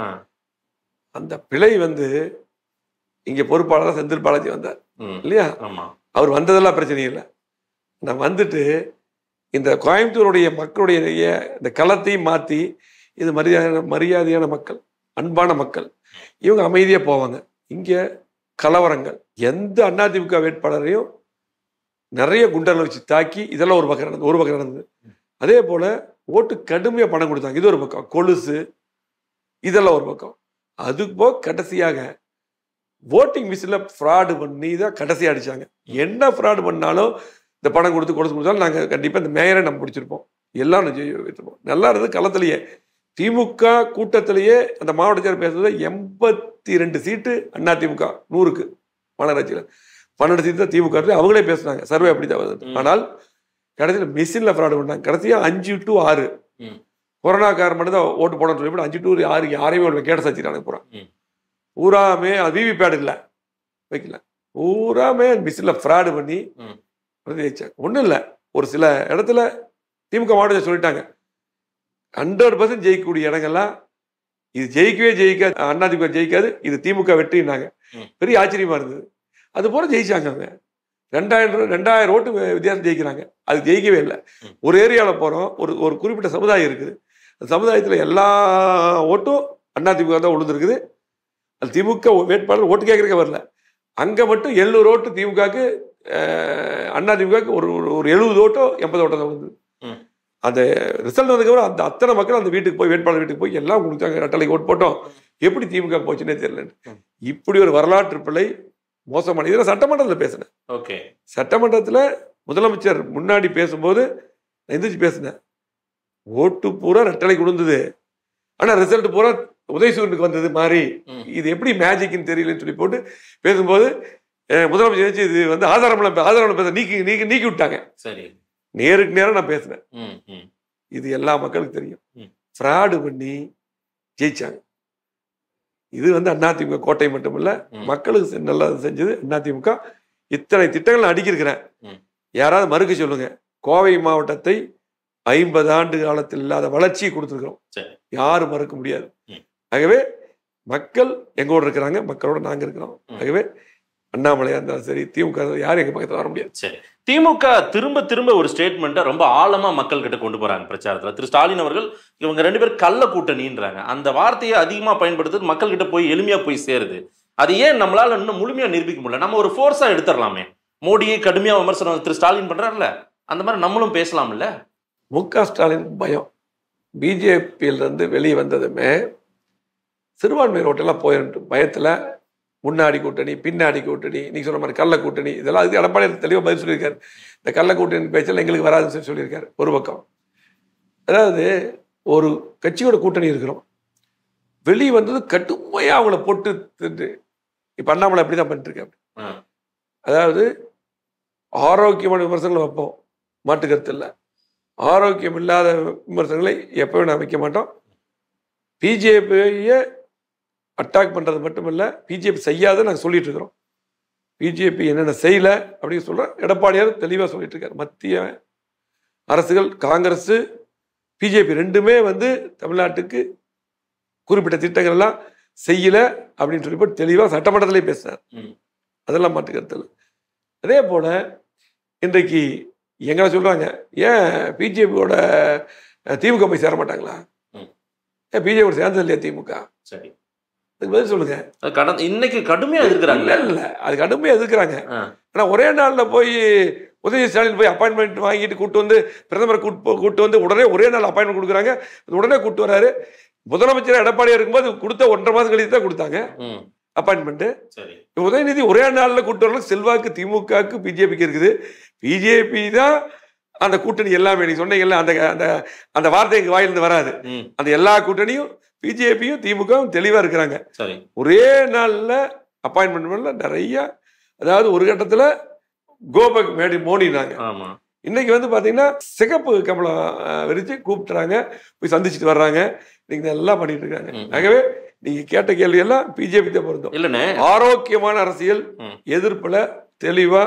அந்த பிழை வந்து இங்க பொறுப்பாளர் செந்தில் பாலாஜி வந்தார் இல்லையா? அவர் வந்ததெல்லாம் பிரச்சனை இல்லை. நான் வந்துட்டு இந்த கோயம்புத்தூருடைய மக்களுடைய இந்த களத்தையும் மாற்றி, இது மரியாதையான மக்கள், அன்பான மக்கள், இவங்க அமைதியா போவாங்க. இங்க கலவரங்கள், எந்த அதிமுக வேட்பாளரையும் நிறைய குண்டர்களை வச்சு தாக்கி, இதெல்லாம் ஒரு பக்கம் நடந்தது. அதே போல ஓட்டு கடுமையா பணம் கொடுத்தாங்க, இது ஒரு பக்கம். கொலுசு, இதெல்லாம் ஒரு பக்கம். அதுக்கு போக கடைசியாக ஓட்டிங் மிஷின்ல ஃப்ராடு பண்ணி தான் கடைசியா அடிச்சாங்க. என்ன ஃப்ராடு பண்ணாலும் இந்த பணம் கொடுத்தாலும் நாங்க கண்டிப்பா இந்த மேயரை நம்ம பிடிச்சிருப்போம், எல்லாம் வைத்திருப்போம். நல்லா இருந்தது களத்திலேயே. திமுக கூட்டத்திலேயே அந்த மாவட்ட செயலர் பேசுறது 82 சீட்டு அதிமுக 100க்கு மாநகராட்சியில் 12 சீட்டு தான் திமுக. அவங்களே பேசுனாங்க, சர்வே அப்படிதான் வருது. ஆனால் கடைசியில் மிஷின்ல ஃப்ராடு பண்ணாங்க. கடைசியா 5 to 6 கொரோனாக்காரர் மட்டும் தான் ஓட்டு போடணும்னு சொல்லி 5 to 6 யாரையுமே கேட்ட சச்சிட்டாங்க. பூராமே விவிபேட் இல்லை, வைக்கல, பூராமே மிஷின்ல ஃப்ராடு பண்ணி ஜெயிச்சாங்க. ஒன்றும் இல்லை, ஒரு சில இடத்துல திமுக மாவட்டத்தை சொல்லிட்டாங்க 100% ஜெயிக்கக்கூடிய இடங்கள்லாம் இது ஜெயிக்காது, அதிமுக ஜெயிக்காது, இது திமுக வெற்றினாங்க. பெரிய ஆச்சரியமா இருந்தது. அது போல ஜெயிச்சாங்க. அவங்க 2000 ஓட்டு வித்தியாசம் ஜெயிக்கிறாங்க. அது ஜெயிக்கவே இல்லை. ஒரு ஏரியாவில் போறோம், ஒரு குறிப்பிட்ட சமுதாயம் இருக்குது, அந்த சமுதாயத்தில் எல்லா ஓட்டும் அதிமுக தான் விழுந்துருக்குது. அது திமுக வேட்பாளர் ஓட்டு கேட்கறதுக்கு வரல. அங்க மட்டும் 700 ஓட்டு திமுகவுக்கு, அதிமுகவுக்கு ஒரு 70 ஓட்டோ 80 ஓட்டோ தான் விழுந்தது. அந்த ரிசல்ட் வந்ததுக்கப்புறம் அந்த அத்தனை மக்கள் அந்த வீட்டுக்கு போய், வேட்பாளர் வீட்டுக்கு போய் எல்லாம் கொடுத்தாங்க, ரெட்டலைக்கு ஓட்டு போட்டோம். எப்படி திமுக போச்சுன்னே தெரியல. இப்படி ஒரு வரலாற்று பிழை, மோசமான. இதில் சட்டமன்றத்தில் பேசினேன். ஓகே, சட்டமன்றத்தில் முதலமைச்சர் முன்னாடி பேசும்போது நான் எந்திரிச்சு பேசினேன். ஓட்டு பூரா ரெட்டலை கொடுந்தது, ஆனால் ரிசல்ட் பூரா உதயசூரனுக்கு வந்தது மாதிரி, இது எப்படி மேஜிக்னு தெரியலன்னு சொல்லி போட்டு பேசும்போது முதலமைச்சர் இது வந்து ஆதாரம் பேச நீக்கி விட்டாங்க. சரி, நேருக்கு நேரம் நான் பேசினேன். இது எல்லா மக்களுக்கும் தெரியும். ஃப்ராடு பண்ணி ஜெயிச்சாங்க. இது வந்து அதிமுக கோட்டை மட்டுமில்ல, மக்களுக்கு நல்லது செஞ்சது அதிமுக. இத்தனை திட்டங்கள் அடிக்கிறேன், யாராவது மறுக்க சொல்லுங்க. கோவை மாவட்டத்தை 50 ஆண்டு காலத்தில் இல்லாத வளர்ச்சியை கொடுத்துருக்கிறோம், யாரும் மறுக்க முடியாது. ஆகவே மக்கள் எங்கோட இருக்கிறாங்க, மக்களோட நாங்க இருக்கிறோம். ஆகவே அண்ணாமலையா இருந்தாலும் சரி, திமுக யாரும் எங்க பக்கத்தில் வர முடியாது. சரி, திமுக திரும்ப ஒரு ஸ்டேட்மெண்ட்டை ரொம்ப ஆழமா மக்கள் கிட்ட கொண்டு போறாங்க பிரச்சாரத்துல. திரு ஸ்டாலின் அவர்கள் இவங்க 2 பேரும் கள்ள கூட்டணின்றாங்க. அந்த வார்த்தையை அதிகமா பயன்படுத்துறது மக்கள் கிட்ட போய் எளிமையா போய் சேருது. அது ஏன் நம்மளால இன்னும் முழுமையா நிரூபிக்க முடியல? நம்ம ஒரு ஃபோர்ஸா எடுத்துடலாமே. மோடியை கடுமையா விமர்சனம் திரு ஸ்டாலின் பண்றாருல, அந்த மாதிரி நம்மளும் பேசலாம்ல. முக ஸ்டாலின் பயம். பிஜேபியில இருந்து வெளியே வந்ததுமே சிறுபான்மையர் ஓட்டெல்லாம் போயிட்டு பயத்துல முன்னாடி கூட்டணி, பின்னாடி கூட்டணி, நீங்க சொன்ன மாதிரி கள்ள கூட்டணி, இதெல்லாம் அதுக்கு எடப்பாடி தெளிவாக பதில் சொல்லியிருக்காரு. இந்த கள்ள கூட்டணி பேச்செல்லாம் எங்களுக்கு வராதுன்னு சொல்லியிருக்காரு. ஒரு பக்கம், அதாவது ஒரு கட்சியோட கூட்டணி இருக்கிறோம், வெளியே வந்தது கடுமையா அவங்கள போட்டு திட்டு. இப்ப அண்ணாமலை அப்படிதான் பண்ணிட்டு இருக்க. அதாவது ஆரோக்கியமான விமர்சனங்களை வைப்போம், மாட்டு கருத்து இல்லை. ஆரோக்கியம் இல்லாத விமர்சனங்களை எப்பவும் நான் வைக்க மாட்டோம். பிஜேபியை அட்டாக் பண்றது மட்டும் இல்லை, பிஜேபி செய்யாத நாங்கள் சொல்லிட்டு இருக்கிறோம். பிஜேபி என்னென்ன செய்யல அப்படின்னு சொல்றோம். எடப்பாடியார் தெளிவாக சொல்லிட்டு இருக்காரு. மத்திய அரசுகள், காங்கிரஸ், பிஜேபி ரெண்டுமே வந்து தமிழ்நாட்டுக்கு குறிப்பிட்ட திட்டங்கள் எல்லாம் செய்யல அப்படின்னு சொல்லி போட்டு தெளிவாக சட்டமன்றத்திலே பேசினார். அதெல்லாம் மாட்டு கருத்து இல்லை. அதே போல இன்றைக்கு எங்களை சொல்றாங்க, ஏன் பிஜேபியோட திமுக போய் சேர மாட்டாங்களா? ஏன் பிஜேபி சேர்ந்தது இல்லையா திமுக? சரி, அதுக்கு பதில் சொல்லுங்க. இன்னைக்கு கடுமையா எதிர்க்கிறாங்க. இல்ல அது கடுமையா எதிர்க்கிறாங்க. ஆனா ஒரே நாள்ல போய் உதயநிதி ஸ்டாலின் போய் அப்பாயின்மெண்ட் வாங்கிட்டு கூட்டு வந்து பிரதமரை கூட்டு வந்து உடனே ஒரே நாள் அப்பாயின்மெண்ட் கொடுக்குறாங்க. உடனே கூட்டு வராரு. முதலமைச்சர் எடப்பாடியா இருக்கும்போது கொடுத்த 1.5 மாதம் கழித்து தான் கொடுத்தாங்க அப்பாயின்மெண்ட். உதயநிதி ஒரே நாள்ல கூட்டு வரல. செல்வாக்கு திமுகவுக்கு பிஜேபிக்கு இருக்குது. பிஜேபி தான் அந்த கூட்டணி எல்லாமே நீங்க சொன்னீங்கல்ல, அந்த அந்த அந்த வார்த்தை எங்க வாயிலிருந்து வராது. அந்த எல்லா கூட்டணியும் பிஜேபியும் திமுகவும் தெளிவா இருக்கிறாங்க. ஒரே நாள்ல அப்பாயின்மெண்ட் பண்ணல நிறைய. அதாவது ஒரு கட்டத்துல கோபக் மேடி மோடினாங்க. இன்னைக்கு வந்து பாத்தீங்கன்னா சிகப்பு கமலம் விரிச்சு கூப்பிட்டுறாங்க, போய் சந்திச்சுட்டு வர்றாங்க. நீங்க எல்லாம் பண்ணிட்டு இருக்காங்க. ஆகவே நீங்க கேட்ட கேள்வி எல்லாம் பிஜேபி தான் பொருந்தும். இல்லைன்னு ஆரோக்கியமான அரசியல் எதிர்ப்புல தெளிவா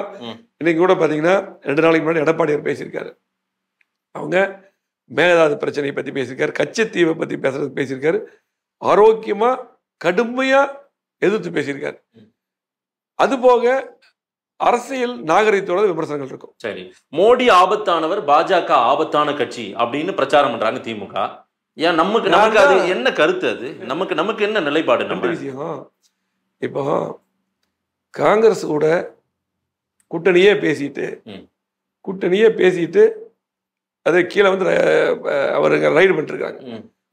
இன்னைக்கு கூட பாத்தீங்கன்னா 2 நாளைக்கு முன்னாடி எடப்பாடியார் பேசியிருக்காரு. அவங்க மேகதாது பிரச்சனையை பத்தி பேசியிருக்காரு, கச்சத்தீவை பத்தி பேசியிருக்காரு. ஆரோக்கியமா கடுமையா எதிர்த்து பேசியிருக்காரு. அது போக அரசியல் நாகரிகத்தோட விமர்சனங்கள் இருக்கும். சரி, மோடி ஆபத்தானவர், பாஜக ஆபத்தான கட்சி அப்படின்னு பிரச்சாரம் பண்றாங்க திமுக. ஏன் நமக்கு அது என்ன கருத்து? அது நமக்கு என்ன நிலைப்பாடு? நம்ம விஷயம் இப்போ காங்கிரஸ் கூட கூட்டணியே பேசிட்டு அதை கீழே வந்து அவருங்க ரைடு பண்ணிருக்காங்க,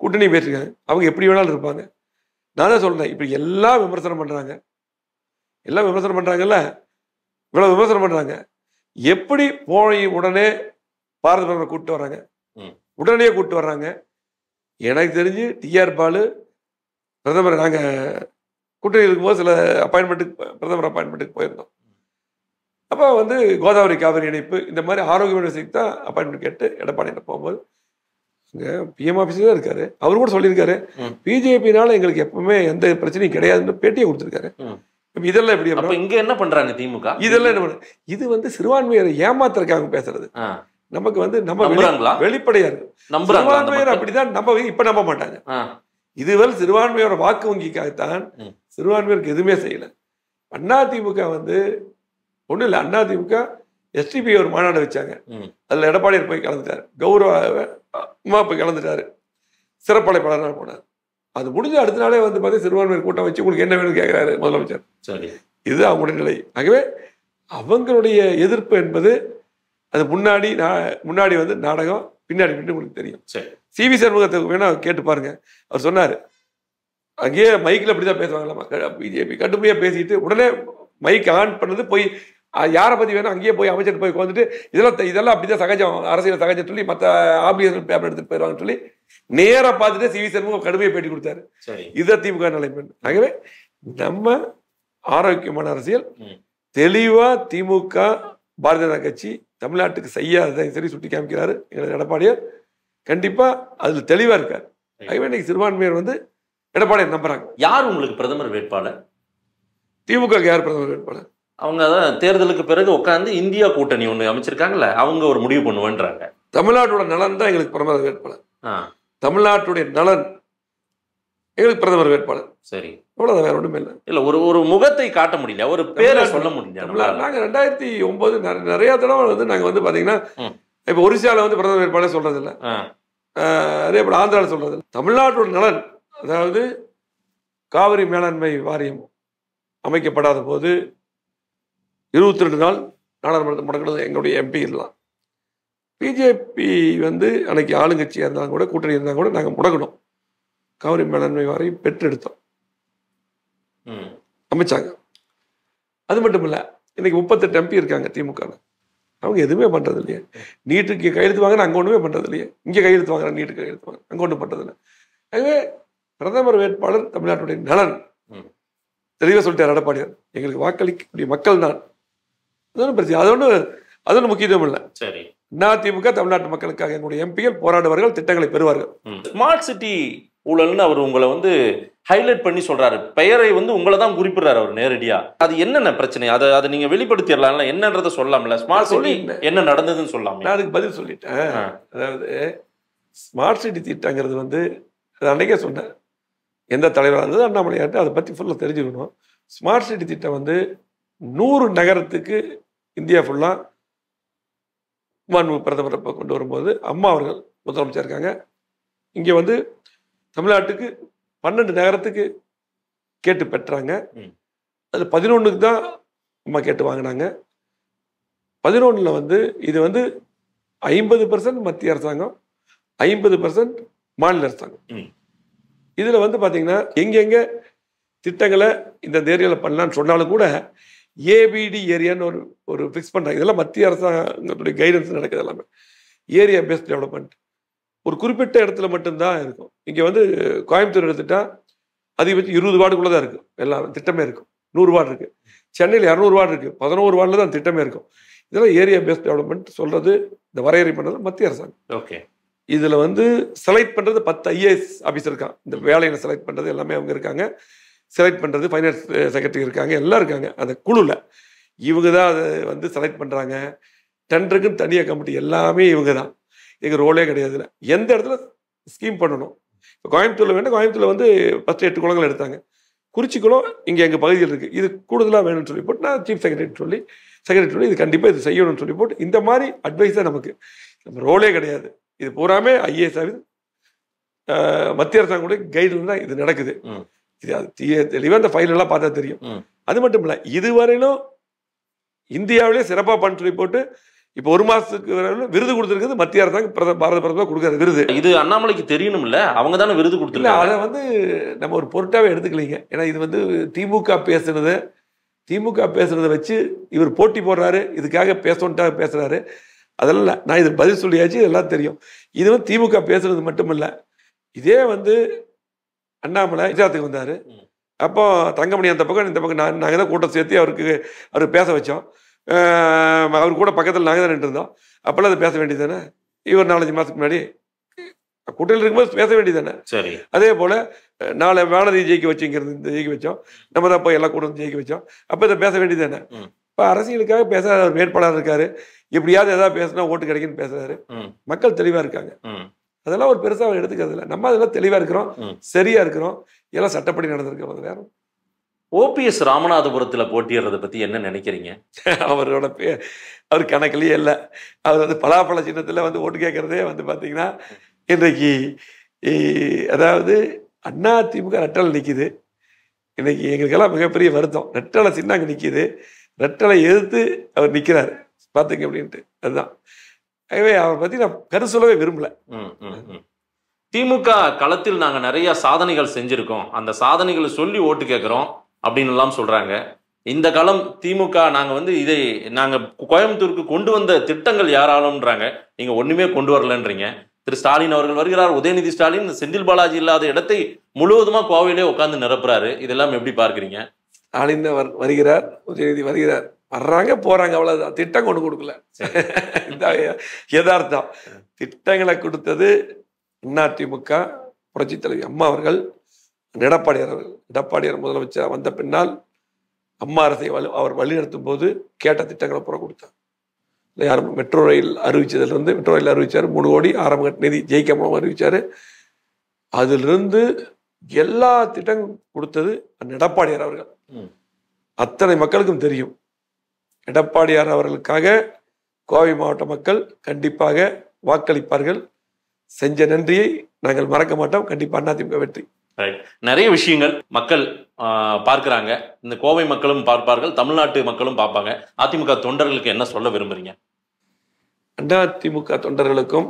கூட்டணி பேசிருக்காங்க. அவங்க எப்படி வேணாலும் இருப்பாங்க. நான் தான் சொல்றேன், இப்ப எல்லாம் விமர்சனம் பண்றாங்கல்ல, இவ்வளவு விமர்சனம் பண்றாங்க. எப்படி போய் உடனே பாரத பிரதமரை கூப்பிட்டு வர்றாங்க, உடனே கூப்பிட்டு வர்றாங்க. எனக்கு தெரிஞ்சு டிஆர் பாலு பிரதமர் நாங்க கூட்டணி இருக்கும்போது சில பிரதமர் அப்பாயின்மெண்ட்டுக்கு போயிருந்தோம். அப்போ வந்து கோதாவரி காவிரி இணைப்பு இந்த மாதிரி ஆரோக்கியமான விஷயத்துக்கு தான் அப்பாயின்மெண்ட் கேட்டு எடப்பாடியில போகும்போது இங்கே பிஎம் ஆஃபீஸில் தான் இருக்காரு. அவர் கூட சொல்லியிருக்காரு, பிஜேபினால எங்களுக்கு எப்பவுமே எந்த பிரச்சனையும் கிடையாதுன்னு பேட்டியை கொடுத்துருக்காரு. இதெல்லாம் எப்படி இங்க என்ன பண்றாங்க திமுக? இதெல்லாம் என்ன பண்ண, இது வந்து சிறுபான்மையரை ஏமாத்துறதுக்காக பேசுறது. நமக்கு வந்து நம்ம வெளிப்படையா இருக்கு. சிறுபான்மையர் அப்படிதான் நம்ம இப்ப நம்ப மாட்டாங்க. இதுவரை சிறுபான்மையோட வாக்கு வங்கிக்காகத்தான் சிறுபான்மையருக்கு எதுவுமே செய்யல. அதிமுக வந்து ஒன்றும் இல்லை, அதிமுக எஸ்டிபி ஒரு மாநாடு வச்சாங்க. அதில் எடப்பாடியார் போய் கலந்துட்டார், கௌரவமா போய் கலந்துட்டாரு, சிறப்பழைப்பாளராக போனார். அது முடிஞ்ச அடுத்த நாளே வந்து பார்த்தீங்கன்னா சிறுபான்மையர் கூட்டம் வச்சு உங்களுக்கு என்ன வேணும்னு கேட்குறாரு முதலமைச்சர். சரி, இது அவங்களுடைய நிலை. ஆகவே அவங்களுடைய எதிர்ப்பு என்பது அது முன்னாடி வந்து நாடகம், பின்னாடி உங்களுக்கு தெரியும். சிவி சண்முகத்தை வேணா கேட்டு பாருங்க. அவர் சொன்னார், அங்கேயே மைக்கில் அப்படிதான் பேசுவாங்களாமா, பிஜேபி கடுமையாக பேசிட்டு உடனே மைக் ஆன் பண்ணது போய் யாரை பற்றி வேணும் அங்கேயே போய் அமைச்சர் போய் உட்காந்துட்டு இதெல்லாம் அப்படிதான் சகஜம், அரசியல் சகஜம் சொல்லி மற்ற ஆபியர்கள் பேப்பர் எடுத்துட்டு போயிடுவாங்கன்னு சொல்லி நேராக பார்த்துட்டு சிவி சண்முகம் கடுமையாக பேட்டி கொடுத்தாரு. இதுதான் திமுக நிலைமை. ஆகவே நம்ம ஆரோக்கியமான அரசியல் தெளிவா திமுக பாரதிய ஜனதா கட்சி தமிழ்நாட்டுக்கு செய்யாததை சரி சுட்டி காமிக்கிறாரு எங்களுக்கு எடப்பாடியார். கண்டிப்பா அதுல தெளிவா இருக்காரு. ஆகவே இன்னைக்கு சிறுபான்மையர் வந்து எடப்பாடியார் நம்புறாங்க. யார் உங்களுக்கு பிரதமர் வேட்பாளர்? திமுக யார் பிரதமர் வேட்பாளர்? அவங்க தான் தேர்தலுக்கு பிறகு உட்காந்து இந்தியா கூட்டணி ஒண்ணு அமைச்சிருக்காங்கல்ல, அவங்க ஒரு முடிவு பண்ணுவேன்றாங்க. தமிழ்நாட்டோட நலன் தான் எங்களுக்கு பிரதமர் வேட்பாளர். தமிழ்நாட்டுடைய நலன் எங்களுக்கு பிரதமர் வேட்பாளர். சரி, அவ்வளவுதான், வேற ஒண்ணுமே இல்லை. இல்ல ஒரு முகத்தை காட்ட முடியல, ஒரு பேரை சொல்ல முடியல. நாங்க 2009 நிறைய தடவை வந்து நாங்க வந்து பாத்தீங்கன்னா இப்ப ஒரிசால வந்து பிரதமர் வேட்பாளர் சொல்றது இல்லை, அதே போல ஆந்திராவில் சொல்றது இல்லை. தமிழ்நாட்டோட நலன், அதாவது காவிரி மேலாண்மை வாரியம் அமைக்கப்படாத போது 22 நாள் நாடாளுமன்றத்தை முடக்கிறது எங்களுடைய எம்பி இருக்கலாம். பிஜேபி வந்து அன்னைக்கு ஆளுங்கட்சியாக இருந்தாலும் கூட கூட்டணி இருந்தாலும் கூட நாங்கள் முடக்கணும். காவிரி மேலாண்மை வாரியம் பெற்றெடுத்தோம், அமைச்சாங்க. அது மட்டும் இல்லை, இன்னைக்கு 38 எம்பி இருக்காங்க திமுக. அவங்க எதுவுமே பண்றது இல்லையே. நீட்டுக்கு கையெழுத்து வாங்க அங்கே ஒன்றுமே பண்றது இல்லையே. இங்கே கையெழுத்து வாங்குற, நீட்டுக்கு கையெழுத்து வாங்க அங்கே ஒன்றும் பண்றது இல்லை. ஆகவே பிரதமர் வேட்பாளர் தமிழ்நாட்டுடைய நலன் தெளிவாக சொல்லிட்டார் எடப்பாடியார். எங்களுக்கு வாக்களிக்கக்கூடிய மக்கள் தான், அது பிரச்சனை. அது ஒன்றும் முக்கியத்துவம் இல்லை. சரி, அதிமுக தமிழ்நாட்டு மக்களுக்காக எங்களுடைய எம்பிகள் போராடுவார்கள், திட்டங்களை பெறுவார்கள். ஸ்மார்ட் சிட்டி ஊழல்னு அவர் உங்களை வந்து ஹைலைட் பண்ணி சொல்றாரு, பெயரை வந்து உங்களை தான் குறிப்பிடுறாரு அவர் நேரடியா. அது என்னென்ன பிரச்சனை, அதை நீங்க வெளிப்படுத்திடலாம்ல, என்னன்றதை சொல்லலாம்ல. ஸ்மார்ட் சிட்டி என்ன நடந்ததுன்னு சொல்லலாம். நான் அதுக்கு பதில் சொல்லிட்டேன். அதாவது ஸ்மார்ட் சிட்டி திட்டங்கிறது வந்து அன்னைக்கே சொன்னேன், எந்த தலைவராக இருந்தது அண்ணாமலையாட்டு அதை பற்றி ஃபுல்லாக தெரிஞ்சுக்கணும். ஸ்மார்ட் சிட்டி திட்டம் வந்து 100 நகரத்துக்கு இந்தியா ஃபுல்லாக பிரதமர் கொண்டு வரும்போது அம்மா அவர்கள் முதலமைச்சர் இருக்காங்க. இங்கே வந்து தமிழ்நாட்டுக்கு 12 நகரத்துக்கு கேட்டு பெற்றாங்க. அதில் 11க்கு தான் அம்மா கேட்டு வாங்கினாங்க. 11 வந்து இது வந்து 50% மத்திய அரசாங்கம், 50% மாநில அரசாங்கம். இதுல வந்து பாத்தீங்கன்னா எங்கெங்க திட்டங்களை இந்த ஏரியாவில் பண்ணலான்னு சொன்னாலும் கூட ஏபிடி ஏரியான்னு ஒரு ஃபிக்ஸ் பண்றாங்க. இதெல்லாம் மத்திய அரசாங்கத்துடைய கைடன்ஸ் நடக்குது. எல்லாமே ஏரியா பேஸ்ட் டெவலப்மெண்ட் ஒரு குறிப்பிட்ட இடத்துல மட்டும்தான் இருக்கும். இங்க வந்து கோயம்புத்தூர் எடுத்துட்டா அதிகபட்சம் 20 வார்டுக்குள்ள தான் இருக்கும், எல்லாம் திட்டமே இருக்கும். 100 வார்டு இருக்கு. சென்னையில் 200 வார்டு இருக்கு, 11 வார்டில் தான் திட்டமே இருக்கும். இதெல்லாம் ஏரியா பேஸ்ட் டெவலப்மெண்ட் சொல்றது, இந்த வரையறை பண்றது மத்திய அரசாங்கம். ஓகே. இதுல வந்து செலக்ட் பண்றது 10 ஐஏஎஸ் ஆஃபீஸர் இருக்காங்க. இந்த வேலையில செலக்ட் பண்றது எல்லாமே அவங்க இருக்காங்க. செலக்ட் பண்றது ஃபைனான்ஸ் செக்ரட்டரி இருக்காங்க, எல்லாம் இருக்காங்க அந்த குழுல. இவங்க தான் அதை வந்து செலக்ட் பண்றாங்க. டெண்டருக்குன்னு தனியாக கமிட்டி எல்லாமே இவங்க தான். எங்க ரோலே கிடையாது. எந்த இடத்துல ஸ்கீம் பண்ணணும், இப்போ கோயம்புத்தூர்ல வேணும், கோயம்புத்தூர்ல வந்து ஃபர்ஸ்ட் 8 குளங்கள் எடுத்தாங்க. குறிச்சி குளம் இங்கே எங்கள் பகுதியில் இருக்குது, இது கூடுதலாக வேணும்னு சொல்லி போட்டு நான் சீஃப் செக்ரட்டரி சொல்லி இது கண்டிப்பாக இது செய்யணும்னு சொல்லி போட்டு இந்த மாதிரி அட்வைஸ் தான் நமக்கு. நம்ம ரோலே கிடையாது. இது பூராமே ஐஏஎஸ் ஆஃபீஸ் மத்திய அரசாங்கத்துடைய கைடில் தான் இது நடக்குது. இது அது தெளிவாக இந்த ஃபைல் எல்லாம் பார்த்தா தெரியும். அது மட்டும் இல்லை, இதுவரையிலும் இந்தியாவிலே சிறப்பாக பண்ண சொல்லி போட்டு இப்போ 1 மாசத்துக்கு விருது கொடுத்துருக்குது மத்திய அரசாங்கம். பாரத பிரதமர் கொடுக்குற விருது இது அண்ணாமலைக்கு தெரியணும்ல, அவங்க தானே விருது கொடுத்துருக்காங்க. அதை வந்து நம்ம ஒரு பொருட்டாவே எடுத்துக்கலீங்க. ஏன்னா இது வந்து திமுக பேசுனதை வச்சு இவர் போட்டி போடுறாரு, இதுக்காக பேசணுன்ட்டாக பேசுறாரு. அதெல்லாம் நான் இது பதில் சொல்லியாச்சு, இதெல்லாம் தெரியும். இது வந்து திமுக பேசுறது மட்டும் இல்லை. இதே வந்து அண்ணாமலை குஜராத்துக்கு வந்தாரு. அப்போ தங்கமணி அந்த பக்கம் இந்த பக்கம் நாங்கள் தான் கூட்டம் சேர்த்து அவருக்கு பேச வச்சோம். அவர் கூட பக்கத்தில் நாங்கள் தான் நின்று இருந்தோம். அப்பெல்லாம் அதை பேச வேண்டியது தானே. இவர் 4-5 மாதத்துக்கு முன்னாடி கூட்டத்தில் இருக்கும்போது பேச வேண்டியது தானே. சரி. அதே போல் நாளை வானதி ஜெயிக்க வச்சு இங்கிருந்து ஜெயிக்க வச்சோம். நம்ம தான் போய் எல்லா கூட்டம் ஜெயிக்க வச்சோம். அப்போ இதை பேச வேண்டியது தானே. இப்போ அரசியலுக்காக பேச ஒரு வேட்பாளர் இருக்காரு, எப்படியாவது எதாவது பேசினா ஓட்டு கிடைக்குன்னு பேசுறாரு. மக்கள் தெளிவாக இருக்காங்க. அதெல்லாம் ஒரு பெருசாக அவர் எடுத்துக்கிறது இல்லை. நம்ம அதெல்லாம் தெளிவாக இருக்கிறோம், சரியா இருக்கிறோம், எல்லாம் சட்டப்படி நடந்திருக்கிறோம். வேற ஓபிஎஸ் ராமநாதபுரத்தில் போட்டியிடுறதை பற்றி என்ன நினைக்கிறீங்க? அவர் கணக்கிலேயே இல்லை. அவர் வந்து பலாப்பழ சின்னத்தில் வந்து ஓட்டு கேட்கறதே வந்து பார்த்தீங்கன்னா இன்றைக்கு அதாவது அதிமுக ரெட்டலை நிற்கிது. இன்னைக்கு எங்களுக்கெல்லாம் மிகப்பெரிய வருத்தம். ரெட்டலை சின்ன அங்கே நிற்கிது, ரெட்டலை எதிர்த்து அவர் நிற்கிறார் பார்த்துங்க அப்படின்ட்டு. அதுதான். ஆகவே அவரை பற்றி நான் கரு சொல்லவே விரும்பல. திமுக களத்தில் நாங்கள் நிறைய சாதனைகள் செஞ்சிருக்கோம், அந்த சாதனைகளை சொல்லி ஓட்டு கேட்குறோம் அப்படின்னு எல்லாம் சொல்றாங்க. இந்த காலம் திமுக நாங்கள் வந்து இதை நாங்கள் கோயம்புத்தூருக்கு கொண்டு வந்த திட்டங்கள் யாராலும்ன்றாங்க. நீங்க ஒண்ணுமே கொண்டு வரலன்றீங்க. திரு ஸ்டாலின் அவர்கள் வருகிறார், உதயநிதி ஸ்டாலின் செந்தில் பாலாஜி இல்லாத இடத்தை முழுவதுமா கோவையிலே உட்கார்ந்து நிரப்புறாரு. இதெல்லாம் எப்படி பார்க்குறீங்க? ஸ்டாலின் வருகிறார், உதயநிதி வருகிறார், வர்றாங்க போறாங்க, அவ்வளவுதான். திட்டம் கொண்டு கொடுக்கல. யதார்த்தம். திட்டங்களை கொடுத்தது அதிமுக புரட்சி தலைவி அம்மா அவர்கள், எடப்பாடியார் அவர்கள். எடப்பாடியார் முதலமைச்சர் வந்த பின்னால் அம்மா அரசை அவர் வழிநடத்தும் போது கேட்ட திட்டங்களை புற கொடுத்தார். யாரும் மெட்ரோ ரயில் அறிவிச்சதுலேருந்து மெட்ரோ ரயில் அறிவிச்சார், 3 கோடி ஆரம்ப கட்ட நிதி ஜெயிக்காம அறிவிச்சாரு. அதிலிருந்து எல்லா திட்டங்களும் கொடுத்தது எடப்பாடியார் அவர்கள். அத்தனை மக்களுக்கும் தெரியும். எடப்பாடியார் அவர்களுக்காக கோவை மாவட்ட மக்கள் கண்டிப்பாக வாக்களிப்பார்கள். செஞ்ச நன்றியை நாங்கள் மறக்க மாட்டோம். கண்டிப்பா அதிமுக வெற்றி. நிறைய விஷயங்கள் மக்கள் பார்க்கிறாங்க. இந்த கோவை மக்களும் பார்ப்பார்கள், தமிழ்நாட்டு மக்களும் பார்ப்பாங்க. அதிமுக தொண்டர்களுக்கு என்ன சொல்ல விரும்புறீங்க? அதிமுக தொண்டர்களுக்கும்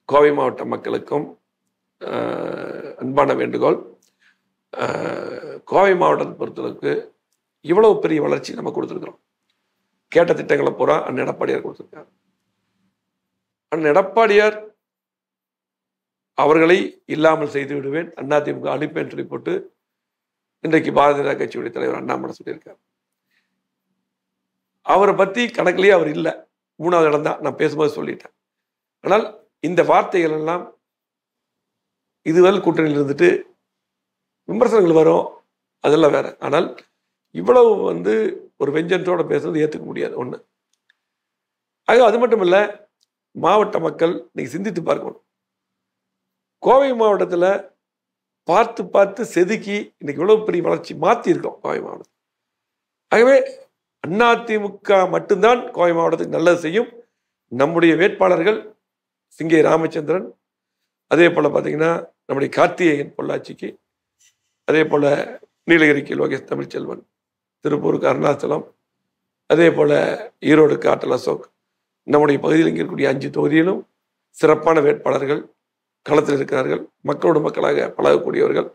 கோவை மாவட்ட மக்களுக்கும் அன்பான வேண்டுகோள். கோவை மாவட்டத்தை பொறுத்தளவுக்கு இவ்வளவு பெரிய வளர்ச்சி நம்ம கொடுத்துருக்கிறோம். கேட்ட திட்டங்களை பூரா அண்ணன் எடப்பாடியார் கொடுத்துருக்காரு. அண்ணன் எடப்பாடியார் அவர்களை இல்லாமல் செய்து விடுவேன், அதிமுக அனுப்பேன் சொல்லி போட்டு இன்றைக்கு பாரதிய ஜனதா கட்சியுடைய தலைவர் அண்ணாமலை சொல்லியிருக்கார். அவரை பத்தி கணக்கிலேயே அவர் இல்லை. 3வது இடம் தான் நான் பேசும்போது சொல்லிட்டேன். ஆனால் இந்த வார்த்தைகள் எல்லாம் இதுவரை கூட்டணியில் இருந்துட்டு விமர்சனங்கள் வரும், அதெல்லாம் வேற. ஆனால் இவ்வளவு வந்து ஒரு வெஞ்சன்ஸோட பேசுறது ஏற்றுக்க முடியாது ஒண்ணு. ஆக அது மட்டும் இல்லை, மாவட்ட மக்கள் இன்னைக்கு சிந்தித்து பார்க்கணும். கோவை மாவட்டத்தில் பார்த்து பார்த்து செதுக்கி இன்னைக்கு இவ்வளவு பெரிய வளர்ச்சி மாற்றி இருக்கோம் கோவை மாவட்டம். ஆகவே அதிமுக மட்டும்தான் கோவை மாவட்டத்துக்கு நல்லது செய்யும். நம்முடைய வேட்பாளர்கள் சிங்கை ராமச்சந்திரன், அதே போல் பார்த்தீங்கன்னா நம்முடைய கார்த்திகேயன் பொள்ளாச்சிக்கு, அதே போல் நீலகிரிக்கு லோகேஷ் தமிழ்ச்செல்வன், திருப்பூருக்கு அருணாச்சலம், அதே போல் ஈரோடு ஆற்றல் அசோக், நம்முடைய பகுதியில் இங்கே இருக்கக்கூடிய 5 தொகுதியிலும் சிறப்பான வேட்பாளர்கள் களத்தில் இருக்கிறார்கள். மக்களோடு மக்களாக பழகக்கூடியவர்கள்.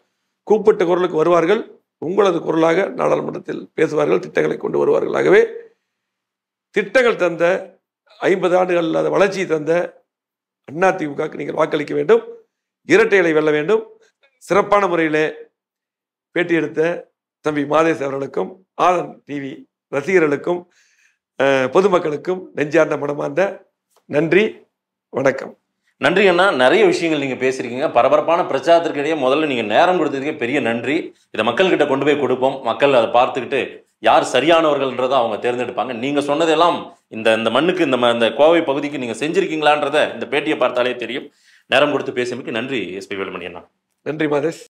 கூப்பிட்ட குரலுக்கு வருவார்கள். உங்களது குரலாக நாடாளுமன்றத்தில் பேசுவார்கள். திட்டங்களை கொண்டு வருவார்கள். ஆகவே திட்டங்கள் தந்த 50 ஆண்டுகள் இல்லாத வளர்ச்சியை தந்த அதிமுகவுக்கு நீங்கள் வாக்களிக்க வேண்டும். இரட்டை இலை வெல்ல வேண்டும். சிறப்பான முறையிலே பேட்டி எடுத்த தம்பி மாதேஷ் அவர்களுக்கும் ஆதன் டிவி ரசிகர்களுக்கும் பொதுமக்களுக்கும் நெஞ்சார்ந்த மனமார்ந்த நன்றி, வணக்கம். நன்றி அண்ணா. நிறைய விஷயங்கள் நீங்க பேசிருக்கீங்க. பரபரப்பான பிரச்சாரத்திற்கு இடையே முதல்ல நீங்க நேரம் கொடுத்ததுக்கே பெரிய நன்றி. இதை மக்கள்கிட்ட கொண்டு போய் கொடுப்போம். மக்கள் அதை பார்த்துக்கிட்டு யார் சரியானவர்கள்ன்றதை அவங்க தேர்ந்தெடுப்பாங்க. நீங்க சொன்னதெல்லாம் இந்த மண்ணுக்கு இந்த கோவை பகுதிக்கு நீங்க செஞ்சிருக்கீங்களான்றத இந்த பேட்டியை பார்த்தாலே தெரியும். நேரம் கொடுத்து பேசியமைக்கு நன்றி எஸ்பி வேலுமணி அண்ணா. நன்றி மாதேஷ்.